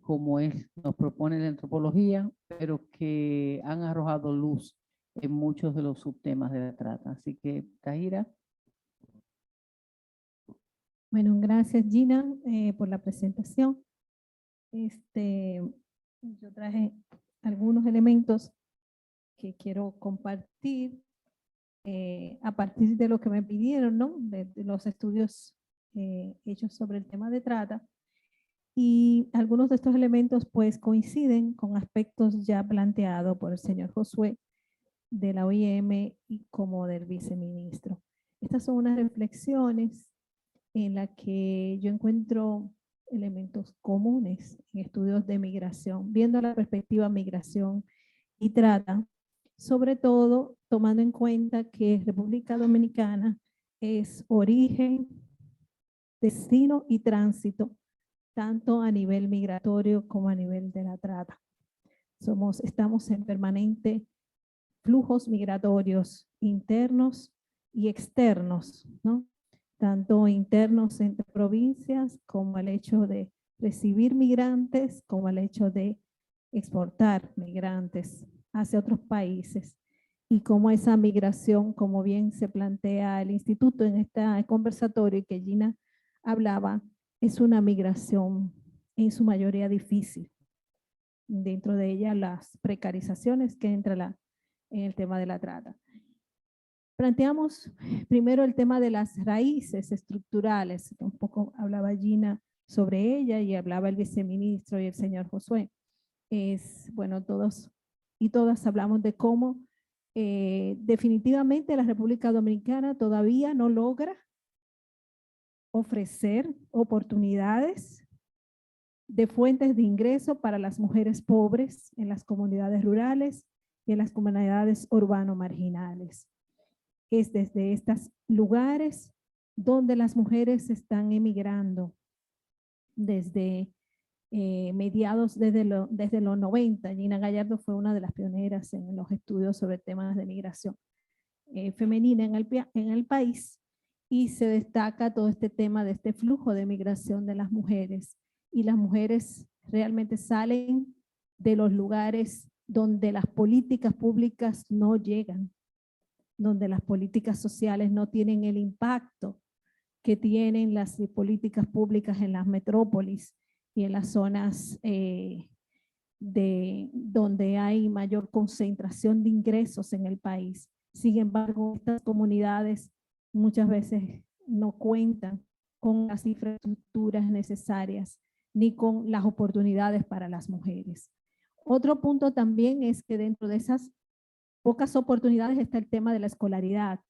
como nos propone la antropología, pero que han arrojado luz en muchos de los subtemas de la trata. Así que, Tahira. Bueno, gracias Gina por la presentación. Yo traje algunos elementos que quiero compartir a partir de lo que me pidieron, ¿no? De los estudios hechos sobre el tema de trata. Y algunos de estos elementos pues coinciden con aspectos ya planteados por el señor Josué de la OIM y como del viceministro. Estas son unas reflexiones en las que yo encuentro elementos comunes en estudios de migración, viendo la perspectiva migración y trata, sobre todo tomando en cuenta que República Dominicana es origen, destino y tránsito, tanto a nivel migratorio como a nivel de la trata. Estamos en permanente flujos migratorios internos y externos, ¿no? Tanto internos entre provincias como el hecho de recibir migrantes, como el hecho de exportar migrantes hacia otros países. Y como esa migración, como bien se plantea el instituto en este conversatorio que Gina hablaba, es una migración en su mayoría difícil. Dentro de ella las precarizaciones que entra en el tema de la trata. Planteamos primero el tema de las raíces estructurales, un poco hablaba Gina sobre ella y hablaba el viceministro y el señor Josué. Bueno, todos y todas hablamos de cómo definitivamente la República Dominicana todavía no logra ofrecer oportunidades de fuentes de ingreso para las mujeres pobres en las comunidades rurales y en las comunidades urbano-marginales. Es desde estos lugares donde las mujeres están emigrando, desde mediados desde los 90. Gina Gallardo fue una de las pioneras en los estudios sobre temas de migración femenina en el país, y se destaca todo este tema de este flujo de migración de las mujeres, y las mujeres realmente salen de los lugares donde las políticas públicas no llegan, donde las políticas sociales no tienen el impacto que tienen las políticas públicas en las metrópolis y en las zonas donde hay mayor concentración de ingresos en el país. Sin embargo, estas comunidades muchas veces no cuentan con las infraestructuras necesarias ni con las oportunidades para las mujeres. Otro punto también es que dentro de esas pocas oportunidades está el tema de la escolaridad.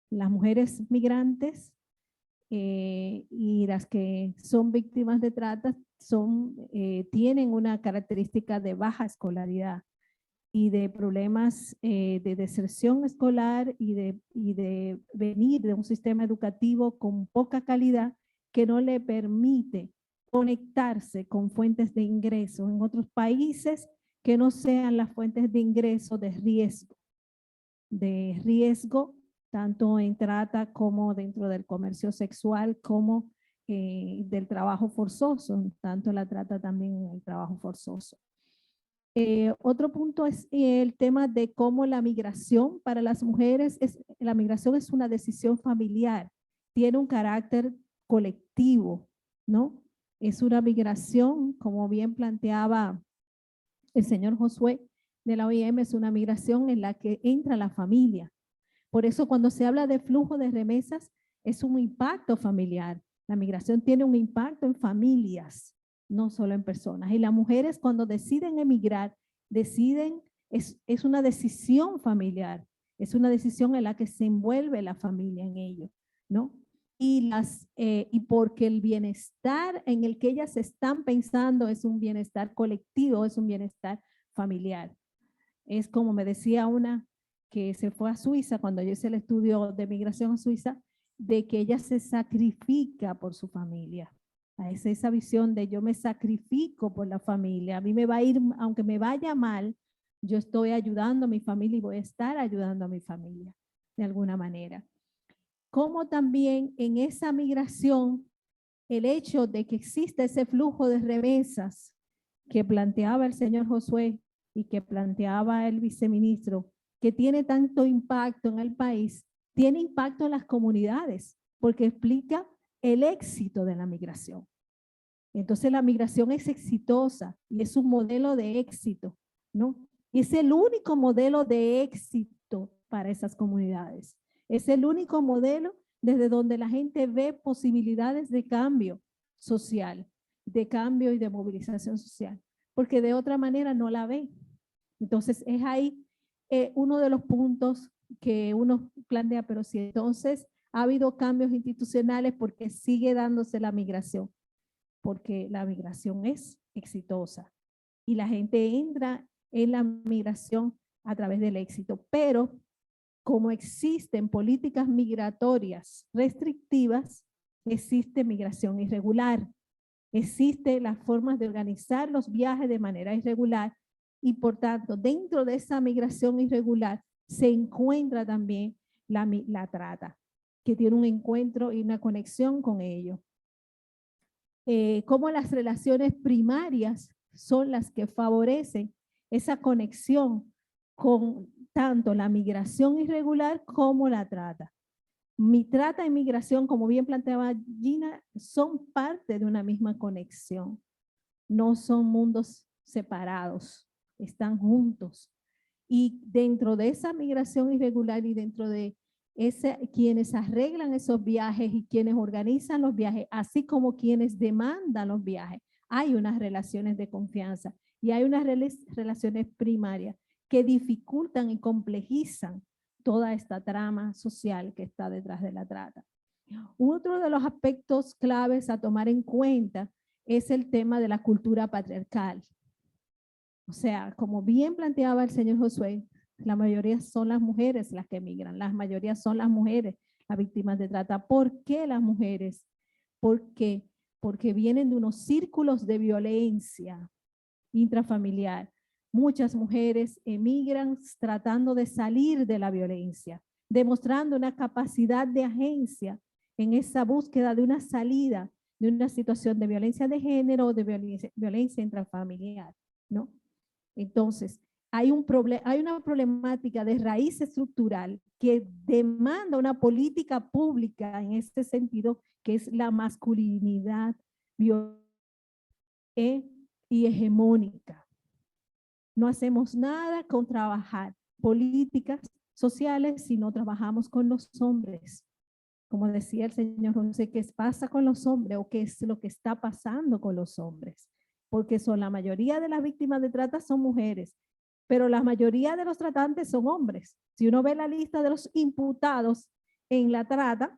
Las mujeres migrantes y las que son víctimas de trata tienen una característica de baja escolaridad y de problemas de deserción escolar y de venir de un sistema educativo con poca calidad que no le permite conectarse con fuentes de ingreso en otros países que no sean las fuentes de ingreso de riesgo tanto en trata como dentro del comercio sexual, como del trabajo forzoso, tanto la trata también en el trabajo forzoso. Otro punto es el tema de cómo la migración para las mujeres, la migración es una decisión familiar, tiene un carácter colectivo, ¿no? Es una migración, como bien planteaba el señor Josué de la OIM, es una migración en la que entra la familia. Por eso cuando se habla de flujo de remesas, es un impacto familiar. La migración tiene un impacto en familias, no solo en personas. Y las mujeres cuando deciden emigrar, es una decisión familiar, es una decisión en la que se envuelve la familia en ello, ¿no? Y porque el bienestar en el que ellas están pensando es un bienestar colectivo, es un bienestar familiar. Es como me decía una que se fue a Suiza, cuando yo hice el estudio de migración a Suiza, de que ella se sacrifica por su familia. Es esa visión de yo me sacrifico por la familia. A mí me va a ir, aunque me vaya mal, yo estoy ayudando a mi familia y voy a estar ayudando a mi familia de alguna manera. Como también en esa migración, el hecho de que exista ese flujo de remesas que planteaba el señor Josué y que planteaba el viceministro, que tiene tanto impacto en el país, tiene impacto en las comunidades, porque explica el éxito de la migración. Entonces la migración es exitosa y es un modelo de éxito, ¿no? Y es el único modelo de éxito para esas comunidades. Es el único modelo desde donde la gente ve posibilidades de cambio social, de cambio y de movilización social, porque de otra manera no la ve. Entonces es ahí uno de los puntos que uno plantea, pero si entonces ha habido cambios institucionales, porque sigue dándose la migración, porque la migración es exitosa y la gente entra en la migración a través del éxito, pero como existen políticas migratorias restrictivas, existe migración irregular, existen las formas de organizar los viajes de manera irregular y por tanto dentro de esa migración irregular se encuentra también la trata, que tiene un encuentro y una conexión con ello. Cómo las relaciones primarias son las que favorecen esa conexión con tanto la migración irregular como la trata. Mi trata y migración, como bien planteaba Gina, son parte de una misma conexión. No son mundos separados, están juntos. Y dentro de esa migración irregular y dentro de quienes arreglan esos viajes y quienes organizan los viajes, así como quienes demandan los viajes, hay unas relaciones de confianza y hay unas relaciones primarias que dificultan y complejizan toda esta trama social que está detrás de la trata. Otro de los aspectos claves a tomar en cuenta es el tema de la cultura patriarcal. O sea, como bien planteaba el señor Josué, la mayoría son las mujeres las que emigran, la mayoría son las mujeres las víctimas de trata. ¿Por qué las mujeres? ¿Por qué? porque vienen de unos círculos de violencia intrafamiliar. Muchas mujeres emigran tratando de salir de la violencia, demostrando una capacidad de agencia en esa búsqueda de una salida de una situación de violencia de género o de violencia intrafamiliar, ¿no? Entonces, hay una problemática de raíz estructural que demanda una política pública en este sentido, que es la masculinidad y hegemónica. No hacemos nada con trabajar políticas sociales si no trabajamos con los hombres. Como decía el señor José, ¿qué pasa con los hombres o qué es lo que está pasando con los hombres? Porque la mayoría de las víctimas de trata son mujeres, pero la mayoría de los tratantes son hombres. Si uno ve la lista de los imputados en la trata,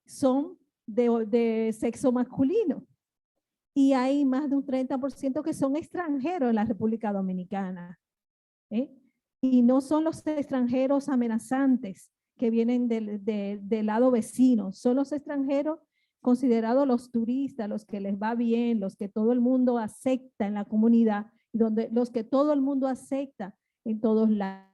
son de sexo masculino. Y hay más de un 30% que son extranjeros en la República Dominicana. Y no son los extranjeros amenazantes que vienen del lado vecino, son los extranjeros considerados los turistas, los que les va bien, los que todo el mundo acepta en la comunidad, los que todo el mundo acepta en todos lados,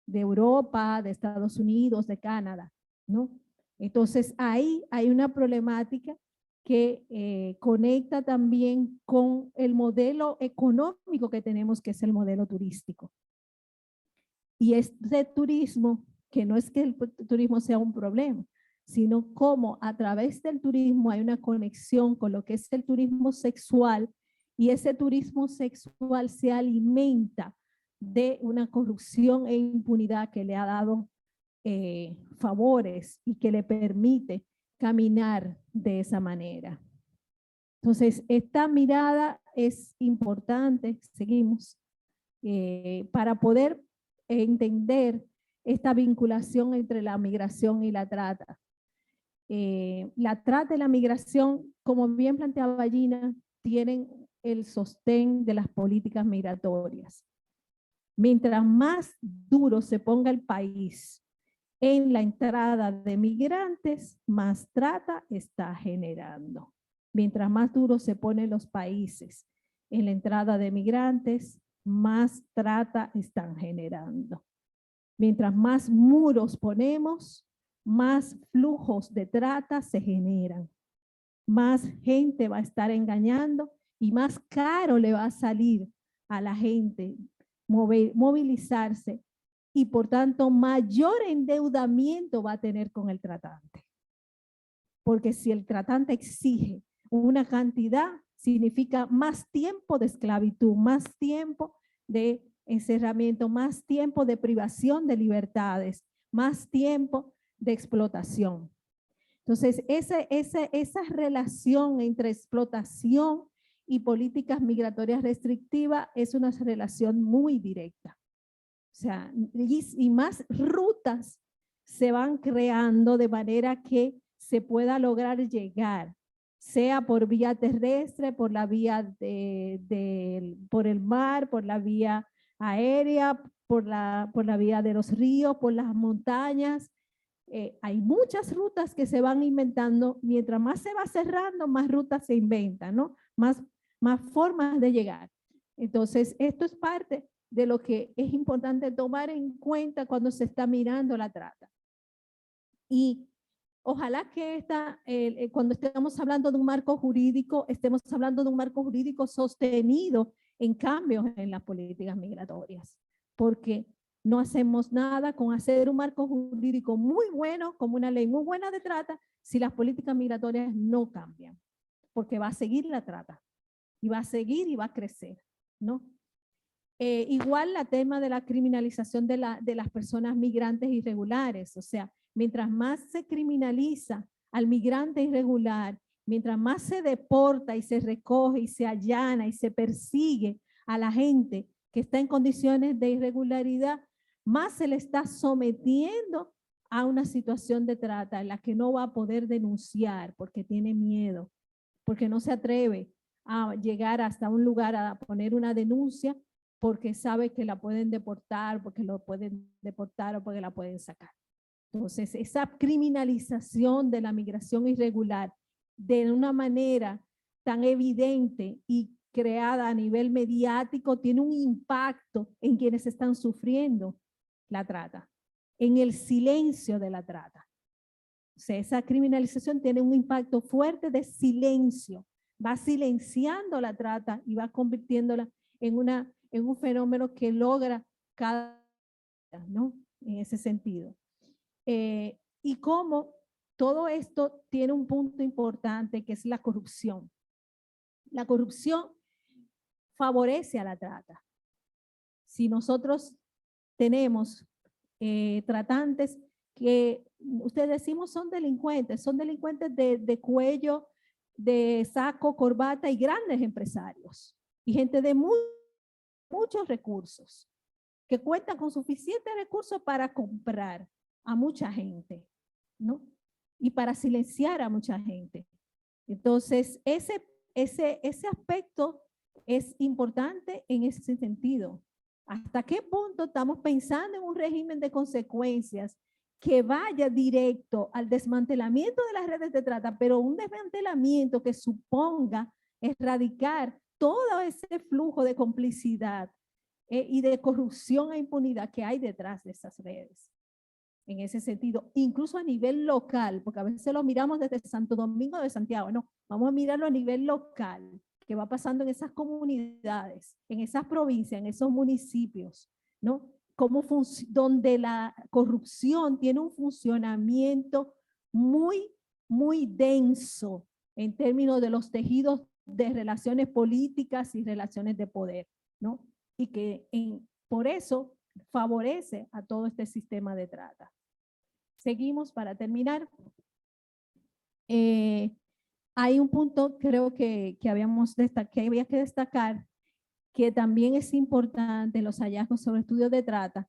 de Europa, de Estados Unidos, de Canadá, ¿no? Entonces ahí hay una problemática que conecta también con el modelo económico que tenemos, que es el modelo turístico. Y este turismo, que no es que el turismo sea un problema, sino cómo a través del turismo hay una conexión con lo que es el turismo sexual, y ese turismo sexual se alimenta de una corrupción e impunidad que le ha dado favores y que le permite caminar de esa manera. Entonces, esta mirada es importante, seguimos, para poder entender esta vinculación entre la migración y la trata. La trata y la migración, como bien planteaba Gina, tienen el sostén de las políticas migratorias. Mientras más duro se ponga el país en la entrada de migrantes, más trata está generando. Mientras más duro se ponen los países en la entrada de migrantes, más trata están generando. Mientras más muros ponemos, más flujos de trata se generan. Más gente va a estar engañando y más caro le va a salir a la gente movilizarse, y por tanto mayor endeudamiento va a tener con el tratante. Porque si el tratante exige una cantidad, significa más tiempo de esclavitud, más tiempo de encerramiento, más tiempo de privación de libertades, más tiempo de explotación. Entonces, esa relación entre explotación y políticas migratorias restrictivas es una relación muy directa. O sea, y más rutas se van creando de manera que se pueda lograr llegar, sea por vía terrestre, por la vía por el mar, por la vía aérea, por la vía de los ríos, por las montañas. Hay muchas rutas que se van inventando. Mientras más se va cerrando, más rutas se inventan, ¿no? Más formas de llegar. Entonces, esto es parte de lo que es importante tomar en cuenta cuando se está mirando la trata. Y ojalá que cuando estemos hablando de un marco jurídico, estemos hablando de un marco jurídico sostenido en cambios en las políticas migratorias, porque no hacemos nada con hacer un marco jurídico muy bueno, como una ley muy buena de trata, si las políticas migratorias no cambian, porque va a seguir la trata, y va a seguir y va a crecer, ¿no? Igual el tema de la criminalización de las personas migrantes irregulares, o sea, mientras más se criminaliza al migrante irregular, mientras más se deporta y se recoge y se allana y se persigue a la gente que está en condiciones de irregularidad, más se le está sometiendo a una situación de trata en la que no va a poder denunciar porque tiene miedo, porque no se atreve a llegar hasta un lugar a poner una denuncia porque sabe que la pueden deportar, porque lo pueden deportar o porque la pueden sacar. Entonces, esa criminalización de la migración irregular de una manera tan evidente y creada a nivel mediático tiene un impacto en quienes están sufriendo la trata, en el silencio de la trata. O sea, esa criminalización tiene un impacto fuerte de silencio, va silenciando la trata y va convirtiéndola en un fenómeno que logra cada día, ¿no? En ese sentido. Y cómo todo esto tiene un punto importante que es la corrupción. La corrupción favorece a la trata. Si nosotros tenemos tratantes que ustedes decimos son delincuentes de cuello, de saco, corbata y grandes empresarios y gente de muchos recursos que cuentan con suficientes recursos para comprar a mucha gente, ¿no? Y para silenciar a mucha gente. Entonces, ese aspecto es importante en ese sentido. ¿Hasta qué punto estamos pensando en un régimen de consecuencias que vaya directo al desmantelamiento de las redes de trata, pero un desmantelamiento que suponga erradicar todo ese flujo de complicidad y de corrupción e impunidad que hay detrás de esas redes? En ese sentido, incluso a nivel local, porque a veces lo miramos desde Santo Domingo de Santiago, no, vamos a mirarlo a nivel local, que va pasando en esas comunidades, en esas provincias, en esos municipios, ¿no? Donde la corrupción tiene un funcionamiento muy, muy denso en términos de los tejidos de relaciones políticas y relaciones de poder, ¿no? Y que por eso favorece a todo este sistema de trata. Seguimos para terminar. Hay un punto, creo que había que destacar, que también es importante en los hallazgos sobre estudios de trata,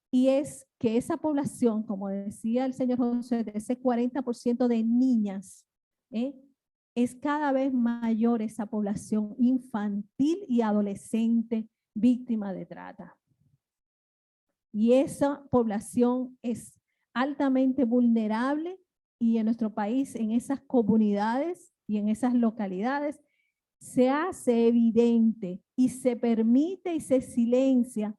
y es que esa población, como decía el señor José, de ese 40% de niñas, es cada vez mayor esa población infantil y adolescente víctima de trata. Y esa población es altamente vulnerable, y en nuestro país, en esas comunidades y en esas localidades, se hace evidente y se permite y se silencia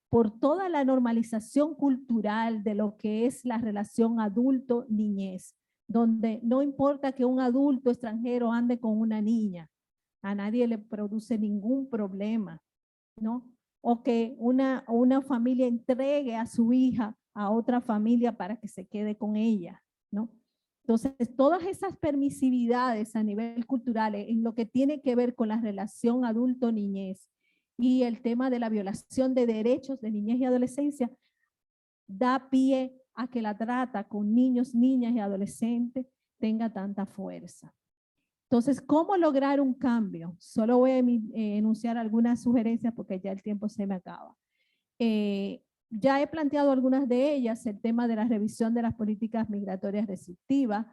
por toda la normalización cultural de lo que es la relación adulto-niñez, donde no importa que un adulto extranjero ande con una niña, a nadie le produce ningún problema, ¿no? O que una familia entregue a su hija a otra familia para que se quede con ella, ¿no? Entonces, todas esas permisividades a nivel cultural en lo que tiene que ver con la relación adulto-niñez y el tema de la violación de derechos de niñez y adolescencia da pie a que la trata con niños, niñas y adolescentes tenga tanta fuerza. Entonces, ¿cómo lograr un cambio? Solo voy a enunciar algunas sugerencias porque ya el tiempo se me acaba. Ya he planteado algunas de ellas: el tema de la revisión de las políticas migratorias restrictivas,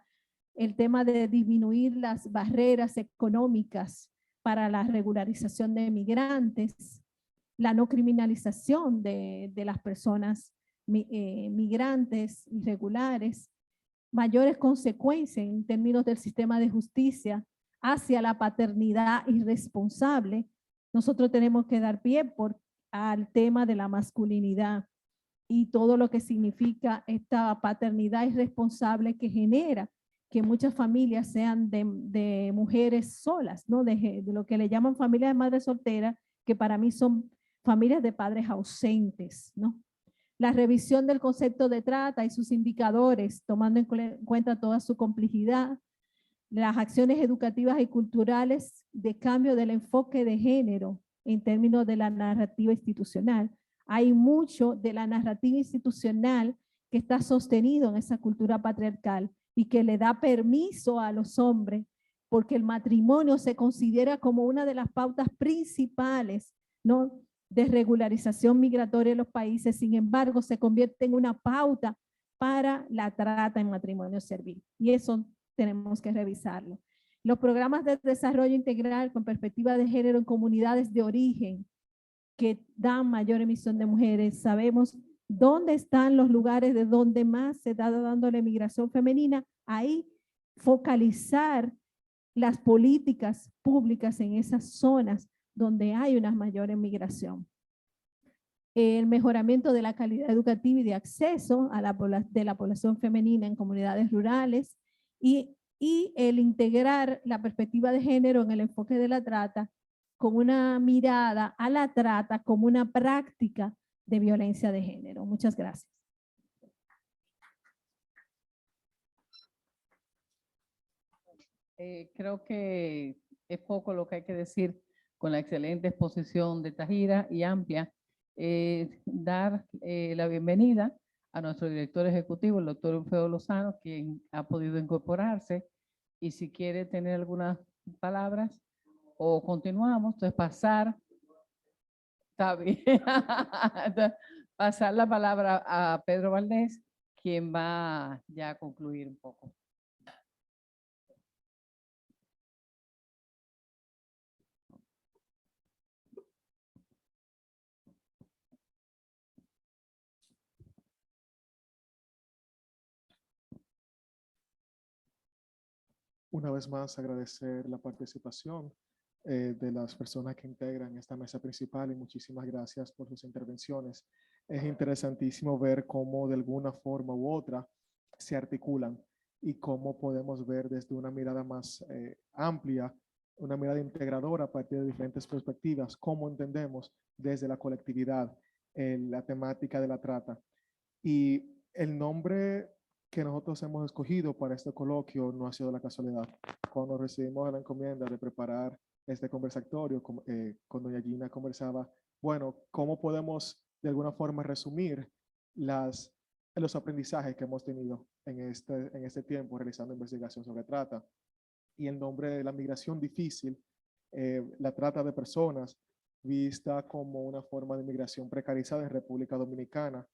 el tema de disminuir las barreras económicas para la regularización de migrantes, la no criminalización de las personas migrantes irregulares, mayores consecuencias en términos del sistema de justicia hacia la paternidad irresponsable. Nosotros tenemos que dar pie al tema de la masculinidad y todo lo que significa esta paternidad irresponsable que genera que muchas familias sean de mujeres solas, ¿no? De lo que le llaman familias de madres solteras, que para mí son familias de padres ausentes, ¿no? La revisión del concepto de trata y sus indicadores, tomando en cuenta toda su complejidad, las acciones educativas y culturales de cambio del enfoque de género en términos de la narrativa institucional. Hay mucho de la narrativa institucional que está sostenido en esa cultura patriarcal y que le da permiso a los hombres, porque el matrimonio se considera como una de las pautas principales, ¿no?, de regularización migratoria en los países. Sin embargo, se convierte en una pauta para la trata en matrimonio servil. Y eso tenemos que revisarlo. Los programas de desarrollo integral con perspectiva de género en comunidades de origen que dan mayor emisión de mujeres. Sabemos dónde están los lugares de donde más se está dando la migración femenina. Ahí focalizar las políticas públicas en esas zonas donde hay una mayor migración. El mejoramiento de la calidad educativa y de acceso a de la población femenina en comunidades rurales y el integrar la perspectiva de género en el enfoque de la trata con una mirada a la trata como una práctica de violencia de género. Muchas gracias. Creo que es poco lo que hay que decir con la excelente exposición de Tahira y amplia. Dar la bienvenida a nuestro director ejecutivo, el doctor Ulfeo Lozano, quien ha podido incorporarse. Y si quiere tener algunas palabras o continuamos, entonces pasar, está bien, entonces, pasar la palabra a Pedro Valdés, quien va ya a concluir un poco. Una vez más, agradecer la participación de las personas que integran esta mesa principal y muchísimas gracias por sus intervenciones. Es interesantísimo ver cómo de alguna forma u otra se articulan y cómo podemos ver desde una mirada más amplia, una mirada integradora a partir de diferentes perspectivas, cómo entendemos desde la colectividad la temática de la trata. Y el nombre que nosotros hemos escogido para este coloquio no ha sido la casualidad. Cuando recibimos la encomienda de preparar este conversatorio, con doña Gina conversaba, bueno, ¿cómo podemos de alguna forma resumir los aprendizajes que hemos tenido en este tiempo realizando investigación sobre trata? Y el nombre de la migración difícil, la trata de personas, vista como una forma de migración precarizada en República Dominicana,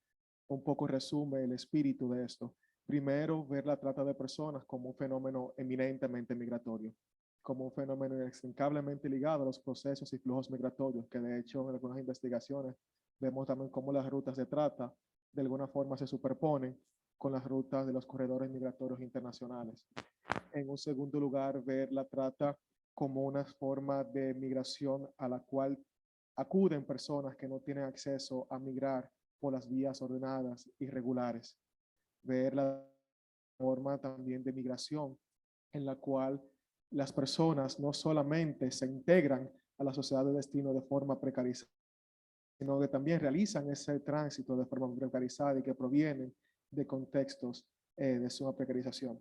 un poco resume el espíritu de esto. Primero, ver la trata de personas como un fenómeno eminentemente migratorio, como un fenómeno inextricablemente ligado a los procesos y flujos migratorios, que de hecho en algunas investigaciones vemos también cómo las rutas de trata de alguna forma se superponen con las rutas de los corredores migratorios internacionales. En un segundo lugar, ver la trata como una forma de migración a la cual acuden personas que no tienen acceso a migrar por las vías ordenadas y regulares. Ver la forma también de migración en la cual las personas no solamente se integran a la sociedad de destino de forma precarizada, sino que también realizan ese tránsito de forma precarizada y que provienen de contextos de suma precarización.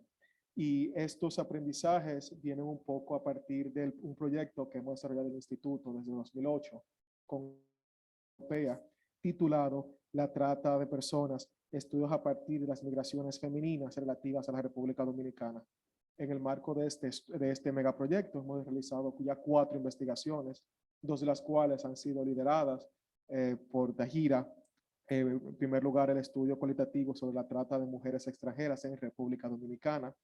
Y estos aprendizajes vienen un poco a partir de un proyecto que hemos desarrollado en el Instituto desde 2008 con Europea, titulado La trata de personas, estudios a partir de las migraciones femeninas relativas a la República Dominicana. En el marco de este megaproyecto hemos realizado ya 4 investigaciones, 2 de las cuales han sido lideradas por Tahira. En primer lugar, el estudio cualitativo sobre la trata de mujeres extranjeras en República Dominicana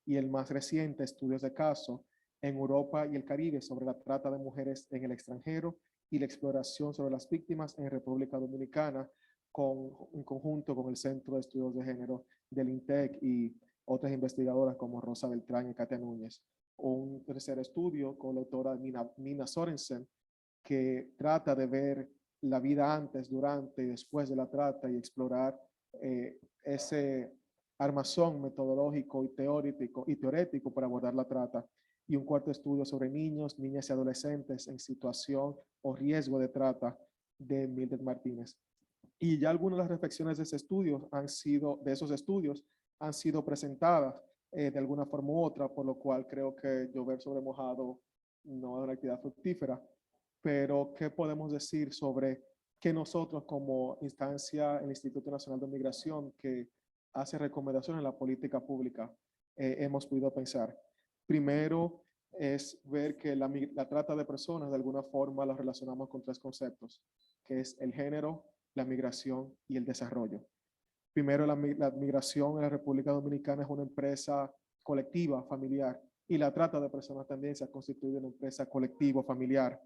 y el más reciente, estudios de caso en Europa y el Caribe sobre la trata de mujeres en el extranjero y la exploración sobre las víctimas en República Dominicana en conjunto con el Centro de Estudios de Género del INTEC y otras investigadoras como Rosa Beltrán y Katia Núñez. Un tercer estudio con la autora Nina Sorensen, que trata de ver la vida antes, durante y después de la trata y explorar ese armazón metodológico y teórico para abordar la trata. Y un cuarto estudio sobre niños, niñas y adolescentes en situación o riesgo de trata de Mildred Martínez. Y ya algunas de las reflexiones de esos estudios han sido presentadas de alguna forma u otra, por lo cual creo que llover sobre mojado no es una actividad fructífera. Pero, ¿qué podemos decir sobre que nosotros como instancia, el Instituto Nacional de Migración, que hace recomendaciones en la política pública, hemos podido pensar? Primero, es ver que la trata de personas de alguna forma la relacionamos con 3 conceptos, que es el género, la migración y el desarrollo. Primero, la migración en la República Dominicana es una empresa colectiva, familiar, y la trata de personas también se ha constituido en una empresa colectiva, familiar,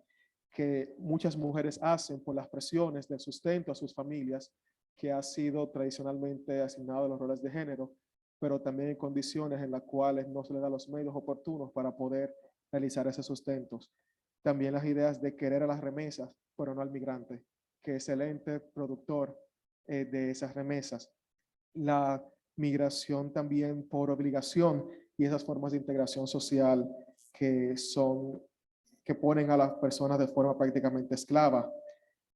que muchas mujeres hacen por las presiones del sustento a sus familias, que ha sido tradicionalmente asignado a los roles de género, pero también en condiciones en las cuales no se le da los medios oportunos para poder realizar esos sustentos. También las ideas de querer a las remesas, pero no al migrante, que es el ente productor de esas remesas. La migración también por obligación y esas formas de integración social que ponen a las personas de forma prácticamente esclava.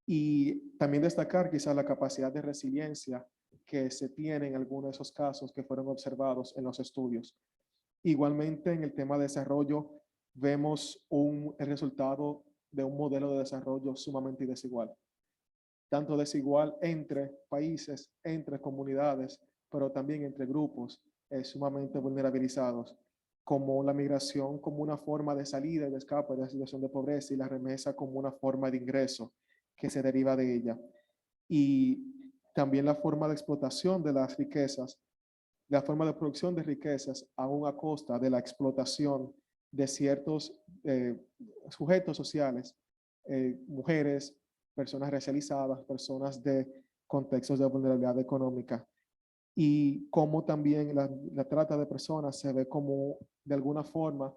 Y también destacar quizás la capacidad de resiliencia que se tiene en algunos de esos casos que fueron observados en los estudios. Igualmente, en el tema de desarrollo, vemos el resultado de un modelo de desarrollo sumamente desigual. Tanto desigual entre países, entre comunidades, pero también entre grupos sumamente vulnerabilizados, como la migración como una forma de salida y de escape de la situación de pobreza y la remesa como una forma de ingreso que se deriva de ella. Y también la forma de explotación de las riquezas, la forma de producción de riquezas aún a costa de la explotación de ciertos sujetos sociales, mujeres, personas racializadas, personas de contextos de vulnerabilidad económica. Y cómo también la trata de personas se ve como de alguna forma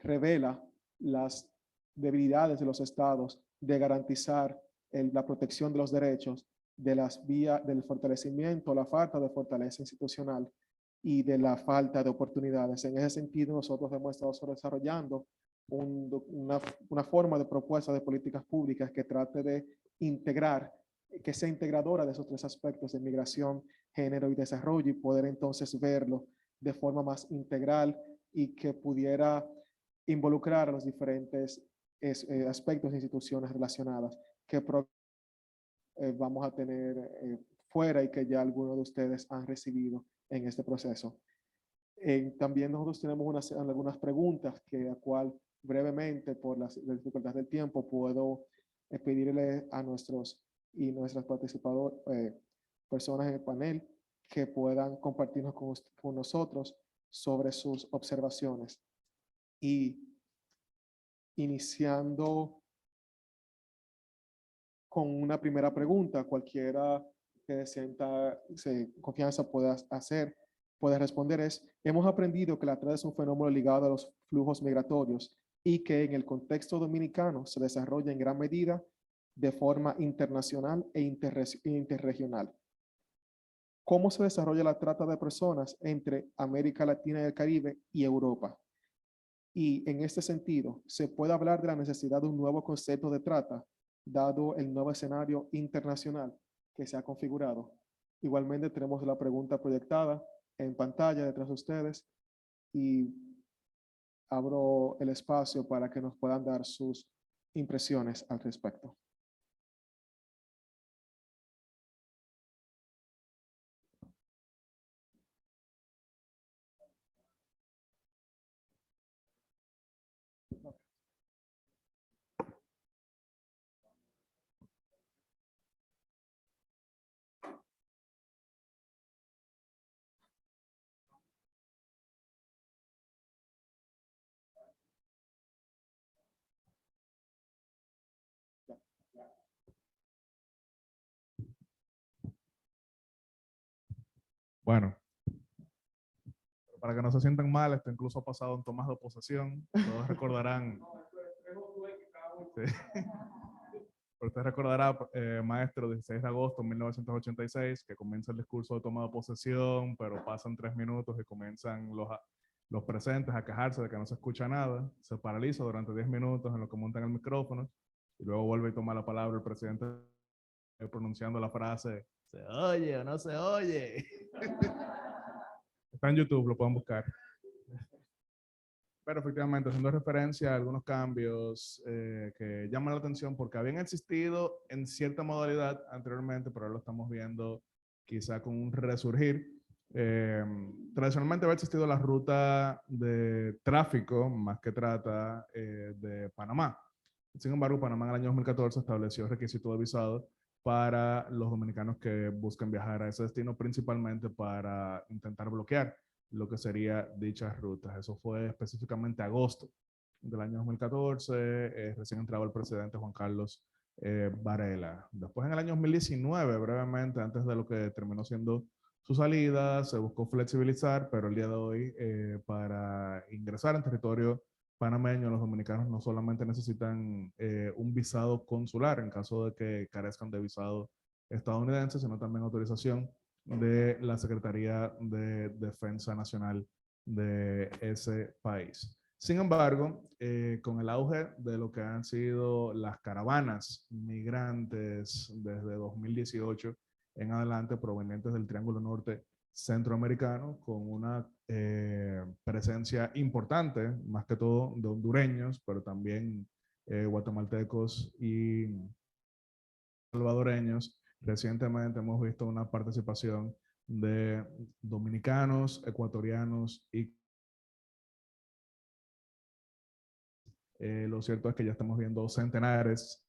revela las debilidades de los estados de garantizar la protección de los derechos, de las vías del fortalecimiento, la falta de fortaleza institucional y de la falta de oportunidades. En ese sentido, nosotros hemos estado desarrollando una forma de propuesta de políticas públicas que trate de integrar, que sea integradora de esos tres aspectos de migración, género y desarrollo, y poder entonces verlo de forma más integral y que pudiera involucrar a los diferentes aspectos e instituciones relacionadas que vamos a tener fuera y que ya algunos de ustedes han recibido en este proceso. También nosotros tenemos algunas preguntas que a cual brevemente por las dificultades del tiempo puedo pedirle a nuestros y nuestras participadoras, personas en el panel, que puedan compartirnos con nosotros sobre sus observaciones. Y iniciando con una primera pregunta, cualquiera que sienta confianza pueda responder hemos aprendido que la trata es un fenómeno ligado a los flujos migratorios y que en el contexto dominicano se desarrolla en gran medida de forma internacional e interregional. ¿Cómo se desarrolla la trata de personas entre América Latina y el Caribe y Europa? Y en este sentido, ¿se puede hablar de la necesidad de un nuevo concepto de trata, dado el nuevo escenario internacional que se ha configurado? Igualmente tenemos la pregunta proyectada en pantalla detrás de ustedes y abro el espacio para que nos puedan dar sus impresiones al respecto. Bueno, para que no se sientan mal, esto incluso ha pasado en tomas de posesión. Todos recordarán. Sí. Pero usted recordará, maestro, 16 de agosto de 1986, que comienza el discurso de toma de posesión, pero pasan 3 minutos y comienzan los presentes a quejarse de que no se escucha nada. Se paraliza durante 10 minutos en lo que montan el micrófono y luego vuelve y toma la palabra el presidente pronunciando la frase, ¿se oye o no se oye? Está en YouTube, lo pueden buscar. Pero efectivamente, haciendo referencia a algunos cambios que llaman la atención porque habían existido en cierta modalidad anteriormente, pero ahora lo estamos viendo quizá con un resurgir. Tradicionalmente había existido la ruta de tráfico, más que trata, de Panamá. Sin embargo, Panamá en el año 2014 estableció requisito de visado para los dominicanos que busquen viajar a ese destino, principalmente para intentar bloquear lo que sería dichas rutas. Eso fue específicamente agosto del año 2014, recién entraba el presidente Juan Carlos Varela. Después en el año 2019, brevemente, antes de lo que terminó siendo su salida, se buscó flexibilizar, pero el día de hoy, para ingresar en territorio panameños, los dominicanos no solamente necesitan un visado consular en caso de que carezcan de visado estadounidense, sino también autorización de la Secretaría de Defensa Nacional de ese país. Sin embargo, con el auge de lo que han sido las caravanas migrantes desde 2018 en adelante provenientes del Triángulo Norte centroamericano, con una presencia importante, más que todo de hondureños, pero también guatemaltecos y salvadoreños. Recientemente hemos visto una participación de dominicanos, ecuatorianos y lo cierto es que ya estamos viendo centenares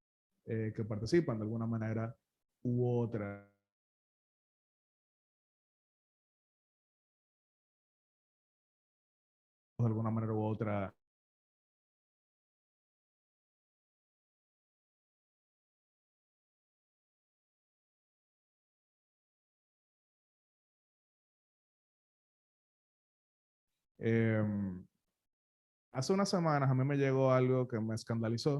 que participan de alguna manera u otra. De alguna manera u otra. Hace unas semanas a mí me llegó algo que me escandalizó,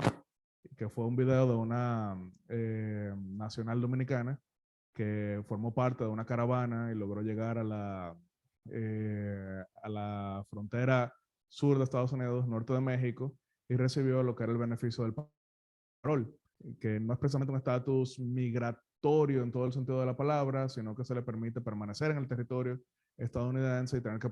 que fue un video de una nacional dominicana que formó parte de una caravana y logró llegar a la frontera sur de Estados Unidos, norte de México, y recibió lo que era el beneficio del parol, que no es precisamente un estatus migratorio en todo el sentido de la palabra, sino que se le permite permanecer en el territorio estadounidense y tener que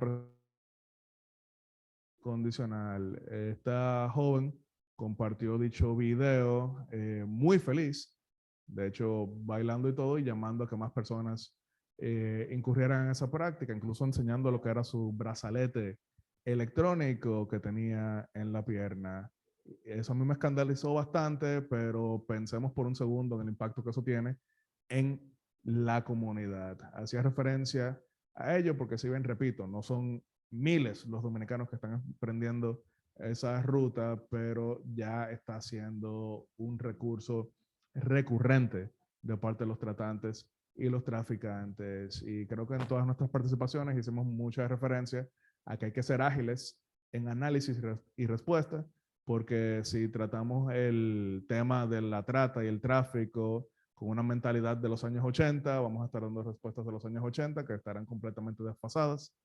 condicional. Esta joven compartió dicho video muy feliz, de hecho bailando y todo, y llamando a que más personas incurrieran en esa práctica, incluso enseñando lo que era su brazalete electrónico que tenía en la pierna. Eso a mí me escandalizó bastante, pero pensemos por un segundo en el impacto que eso tiene en la comunidad. Hacía referencia a ello porque si bien, repito, no son miles los dominicanos que están emprendiendo esa ruta, pero ya está siendo un recurso recurrente de parte de los tratantes y los traficantes. Y creo que en todas nuestras participaciones hicimos mucha referencia a que hay que ser ágiles en análisis y respuesta, porque si tratamos el tema de la trata y el tráfico con una mentalidad de los años 80, vamos a estar dando respuestas de los años 80 que estarán completamente desfasadas.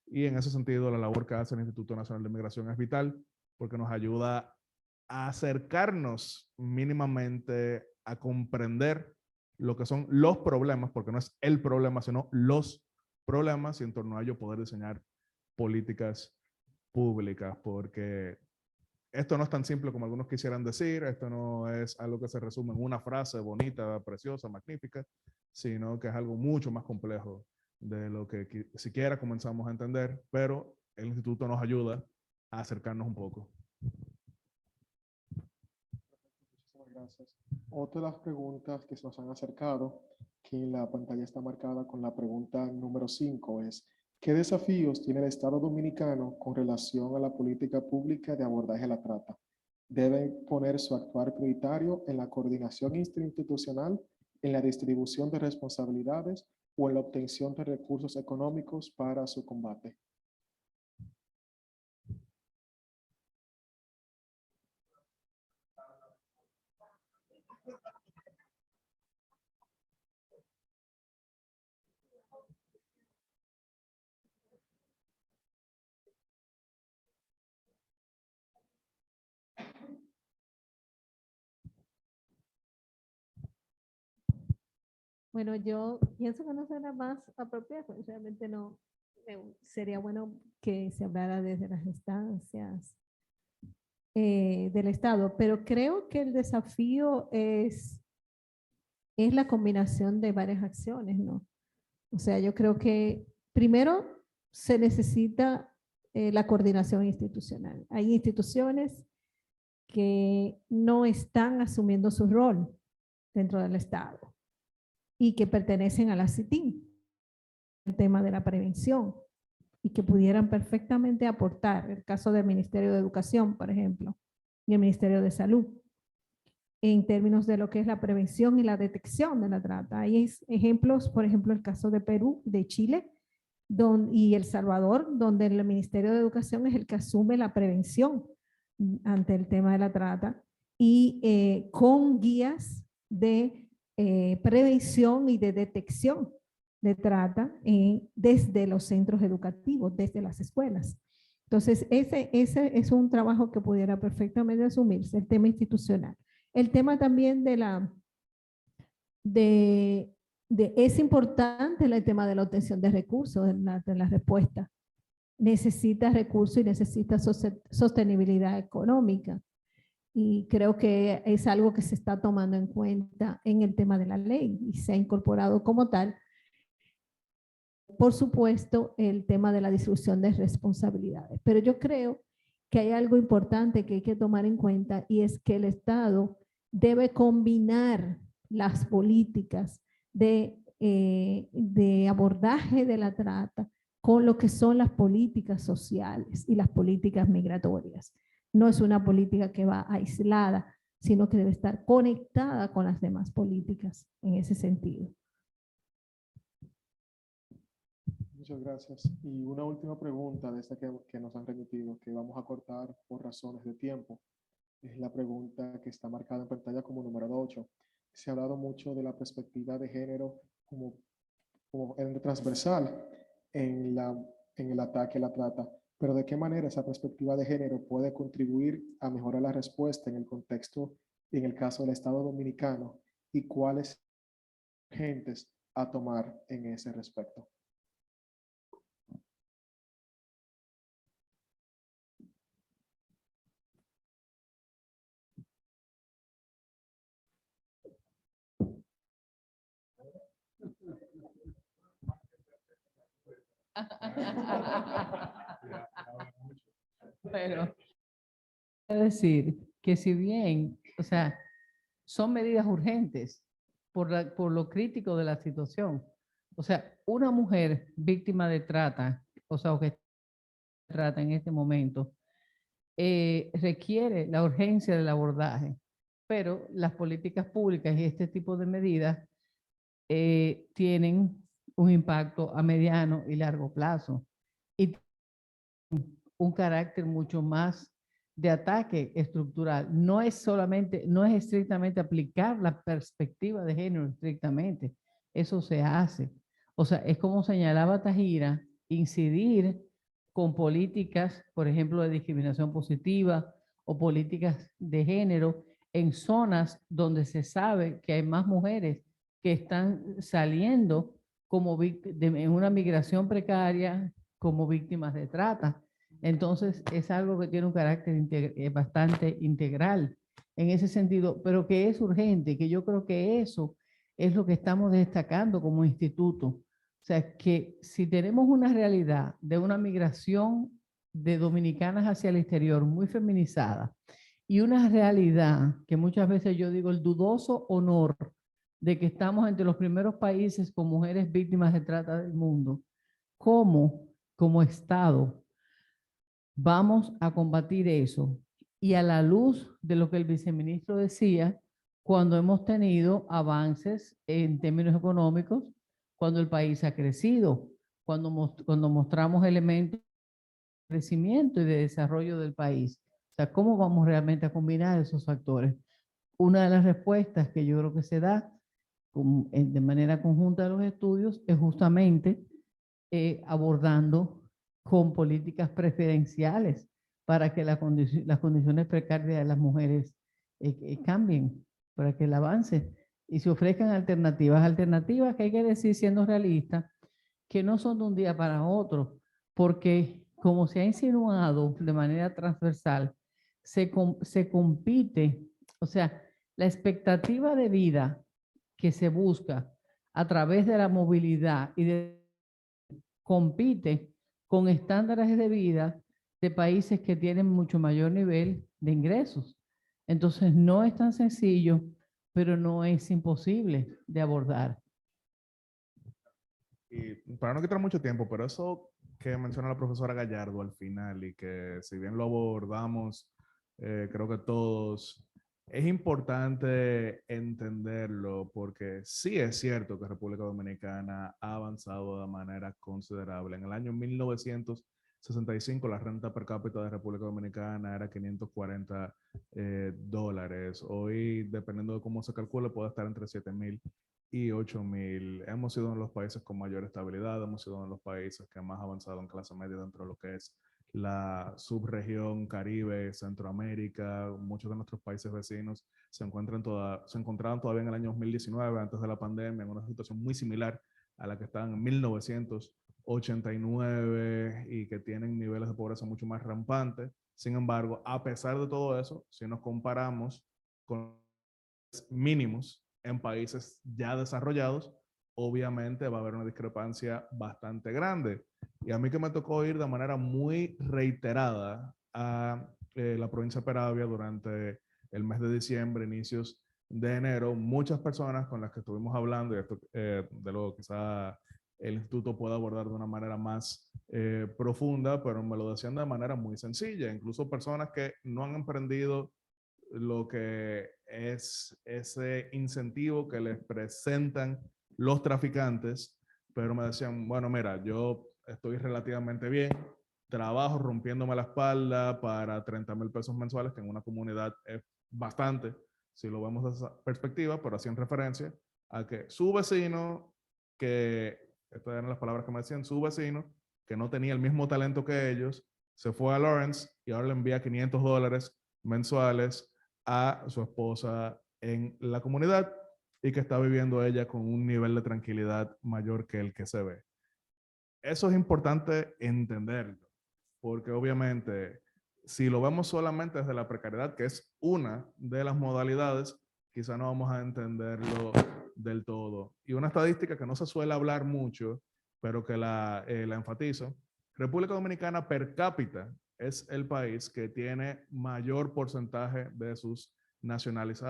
Y en ese sentido, la labor que hace el Instituto Nacional de Migración es vital porque nos ayuda a acercarnos mínimamente a comprender lo que son los problemas, porque no es el problema, sino los problemas, y en torno a ello poder diseñar políticas públicas, porque esto no es tan simple como algunos quisieran decir, esto no es algo que se resume en una frase bonita, preciosa, magnífica, sino que es algo mucho más complejo de lo que siquiera comenzamos a entender, pero el instituto nos ayuda a acercarnos un poco. Muchísimas gracias. Otra de las preguntas que se nos han acercado, que en la pantalla está marcada con la pregunta número 5, es: ¿qué desafíos tiene el Estado Dominicano con relación a la política pública de abordaje a la trata? ¿Debe poner su actuar prioritario en la coordinación interinstitucional, en la distribución de responsabilidades o en la obtención de recursos económicos para su combate? Bueno, yo pienso que no será más apropiado, realmente no. Sería bueno que se hablara desde las instancias del Estado, pero creo que el desafío es la combinación de varias acciones, ¿no? O sea, yo creo que primero se necesita la coordinación institucional. Hay instituciones que no están asumiendo su rol dentro del Estado y que pertenecen a la CITIN, el tema de la prevención, y que pudieran perfectamente aportar, el caso del Ministerio de Educación, por ejemplo, y el Ministerio de Salud, en términos de lo que es la prevención y la detección de la trata. Hay ejemplos, por ejemplo, el caso de Perú, de Chile, y El Salvador, donde el Ministerio de Educación es el que asume la prevención ante el tema de la trata y con guías de prevención y de detección de trata desde los centros educativos, desde las escuelas. Entonces, ese es un trabajo que pudiera perfectamente asumirse, el tema institucional. El tema también es importante el tema de la obtención de recursos, de la respuesta. Necesita recursos y necesita sostenibilidad económica. Y creo que es algo que se está tomando en cuenta en el tema de la ley y se ha incorporado como tal. Por supuesto, el tema de la distribución de responsabilidades. Pero yo creo que hay algo importante que hay que tomar en cuenta y es que el Estado debe combinar las políticas de abordaje de la trata con lo que son las políticas sociales y las políticas migratorias. No es una política que va aislada, sino que debe estar conectada con las demás políticas en ese sentido. Muchas gracias. Y una última pregunta de esta que nos han remitido, que vamos a cortar por razones de tiempo. Es la pregunta que está marcada en pantalla como número 8. Se ha hablado mucho de la perspectiva de género como en transversal en el ataque a la trata, pero ¿de qué manera esa perspectiva de género puede contribuir a mejorar la respuesta en el contexto, en el caso del Estado Dominicano, y cuáles agentes a tomar en ese respecto? Pero quiero decir que si bien, o sea, son medidas urgentes por lo crítico de la situación. O sea, una mujer víctima de trata, o sea, o que trata en este momento, requiere la urgencia del abordaje, pero las políticas públicas y este tipo de medidas tienen un impacto a mediano y largo plazo y un carácter mucho más de ataque estructural. No es solamente, no es estrictamente aplicar la perspectiva de género estrictamente. Eso se hace. O sea, es como señalaba Tajira, incidir con políticas, por ejemplo, de discriminación positiva o políticas de género en zonas donde se sabe que hay más mujeres que están saliendo como en una migración precaria como víctimas de trata. Entonces, es algo que tiene un carácter bastante integral en ese sentido, pero que es urgente, que yo creo que eso es lo que estamos destacando como instituto. O sea, que si tenemos una realidad de una migración de dominicanas hacia el exterior muy feminizada y una realidad que muchas veces yo digo el dudoso honor de que estamos entre los primeros países con mujeres víctimas de trata del mundo, ¿cómo como Estado vamos a combatir eso? Y a la luz de lo que el viceministro decía, cuando hemos tenido avances en términos económicos, cuando el país ha crecido, cuando mostramos elementos de crecimiento y de desarrollo del país. O sea, ¿cómo vamos realmente a combinar esos factores? Una de las respuestas que yo creo que se da de manera conjunta de los estudios es justamente abordando con políticas preferenciales para que las condiciones precarias de las mujeres cambien, para que el avance y se ofrezcan alternativas que hay que decir siendo realistas, que no son de un día para otro, porque como se ha insinuado de manera transversal, se compite, o sea, la expectativa de vida que se busca a través de la movilidad y compite con estándares de vida de países que tienen mucho mayor nivel de ingresos. Entonces, no es tan sencillo, pero no es imposible de abordar. Y para no quitar mucho tiempo, pero eso que menciona la profesora Gallardo al final y que si bien lo abordamos, creo que todos, es importante entenderlo porque sí es cierto que República Dominicana ha avanzado de manera considerable. En el año 1960 65, la renta per cápita de República Dominicana era $540. Hoy, dependiendo de cómo se calcule, puede estar entre 7,000 y 8,000. Hemos sido uno de los países con mayor estabilidad, hemos sido uno de los países que más avanzado en clase media dentro de lo que es la subregión Caribe, Centroamérica. Muchos de nuestros países vecinos se encontraban todavía en el año 2019, antes de la pandemia, en una situación muy similar a la que estaban en 1989 y que tienen niveles de pobreza mucho más rampantes. Sin embargo, a pesar de todo eso, si nos comparamos con mínimos en países ya desarrollados, obviamente va a haber una discrepancia bastante grande. Y a mí que me tocó ir de manera muy reiterada a la provincia de Peravia durante el mes de diciembre, inicios de enero, muchas personas con las que estuvimos hablando, y esto de luego quizá el instituto pueda abordar de una manera más profunda, pero me lo decían de manera muy sencilla. Incluso personas que no han emprendido lo que es ese incentivo que les presentan los traficantes, pero me decían, bueno, mira, yo estoy relativamente bien, trabajo rompiéndome la espalda para 30,000 pesos mensuales, que en una comunidad es bastante, si lo vemos desde esa perspectiva, pero así en referencia a que su vecino, que estas eran las palabras que me decían, su vecino, que no tenía el mismo talento que ellos, se fue a Lawrence y ahora le envía $500 mensuales a su esposa en la comunidad y que está viviendo ella con un nivel de tranquilidad mayor que el que se ve. Eso es importante entenderlo, porque obviamente si lo vemos solamente desde la precariedad, que es una de las modalidades, quizá no vamos a entenderlo del todo. Y una estadística que no se suele hablar mucho, pero que la enfatizo, República Dominicana per cápita es el país que tiene mayor porcentaje de sus nacionales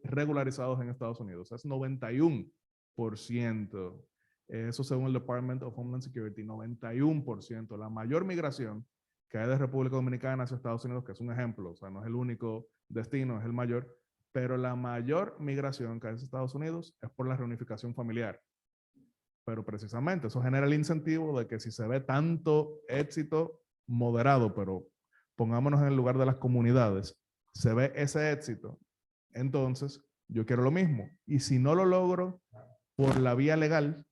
regularizados en Estados Unidos. Es 91%. Eso según el Department of Homeland Security, 91%. La mayor migración que hay de República Dominicana hacia Estados Unidos, que es un ejemplo, o sea, no es el único destino, es el mayor, pero la mayor migración que hay hacia Estados Unidos es por la reunificación familiar. Pero precisamente eso genera el incentivo de que si se ve tanto éxito moderado, pero pongámonos en el lugar de las comunidades, se ve ese éxito, entonces yo quiero lo mismo. Y si no lo logro por la vía legal,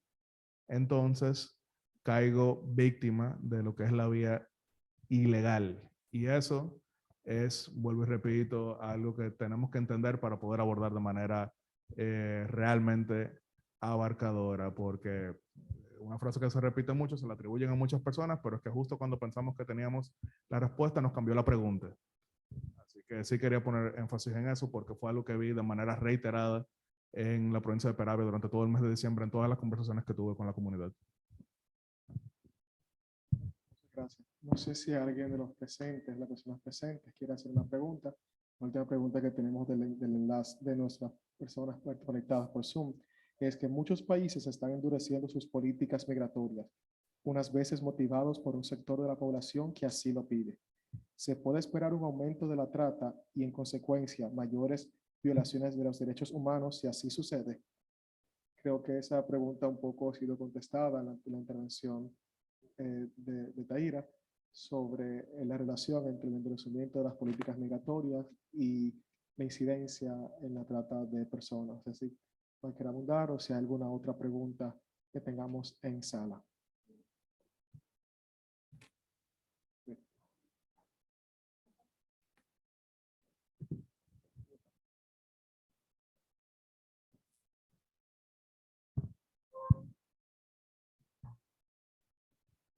entonces caigo víctima de lo que es la vía ilegal. Y eso es, vuelvo y repito, algo que tenemos que entender para poder abordar de manera realmente abarcadora, porque una frase que se repite mucho, se la atribuyen a muchas personas, pero es que justo cuando pensamos que teníamos la respuesta, nos cambió la pregunta. Así que sí quería poner énfasis en eso, porque fue algo que vi de manera reiterada en la provincia de Peravia durante todo el mes de diciembre, en todas las conversaciones que tuve con la comunidad. Gracias. No sé si alguien de los presentes, las personas presentes, quiere hacer una pregunta. La última pregunta que tenemos del enlace de nuestras personas conectadas por Zoom es que muchos países están endureciendo sus políticas migratorias, unas veces motivados por un sector de la población que así lo pide. ¿Se puede esperar un aumento de la trata y, en consecuencia, mayores violaciones de los derechos humanos si así sucede? Creo que esa pregunta un poco ha sido contestada en la intervención de Taira sobre la relación entre el endurecimiento de las políticas migratorias y la incidencia en la trata de personas. Es decir, cualquier abundar o si hay alguna otra pregunta que tengamos en sala.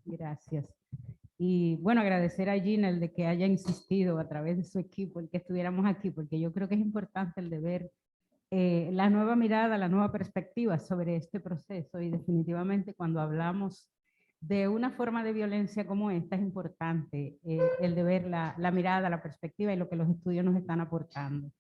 Gracias. Y bueno, agradecer a Gina el de que haya insistido a través de su equipo el que estuviéramos aquí, porque yo creo que es importante el de ver la nueva mirada, la nueva perspectiva sobre este proceso, y definitivamente cuando hablamos de una forma de violencia como esta es importante el de ver la mirada, la perspectiva y lo que los estudios nos están aportando.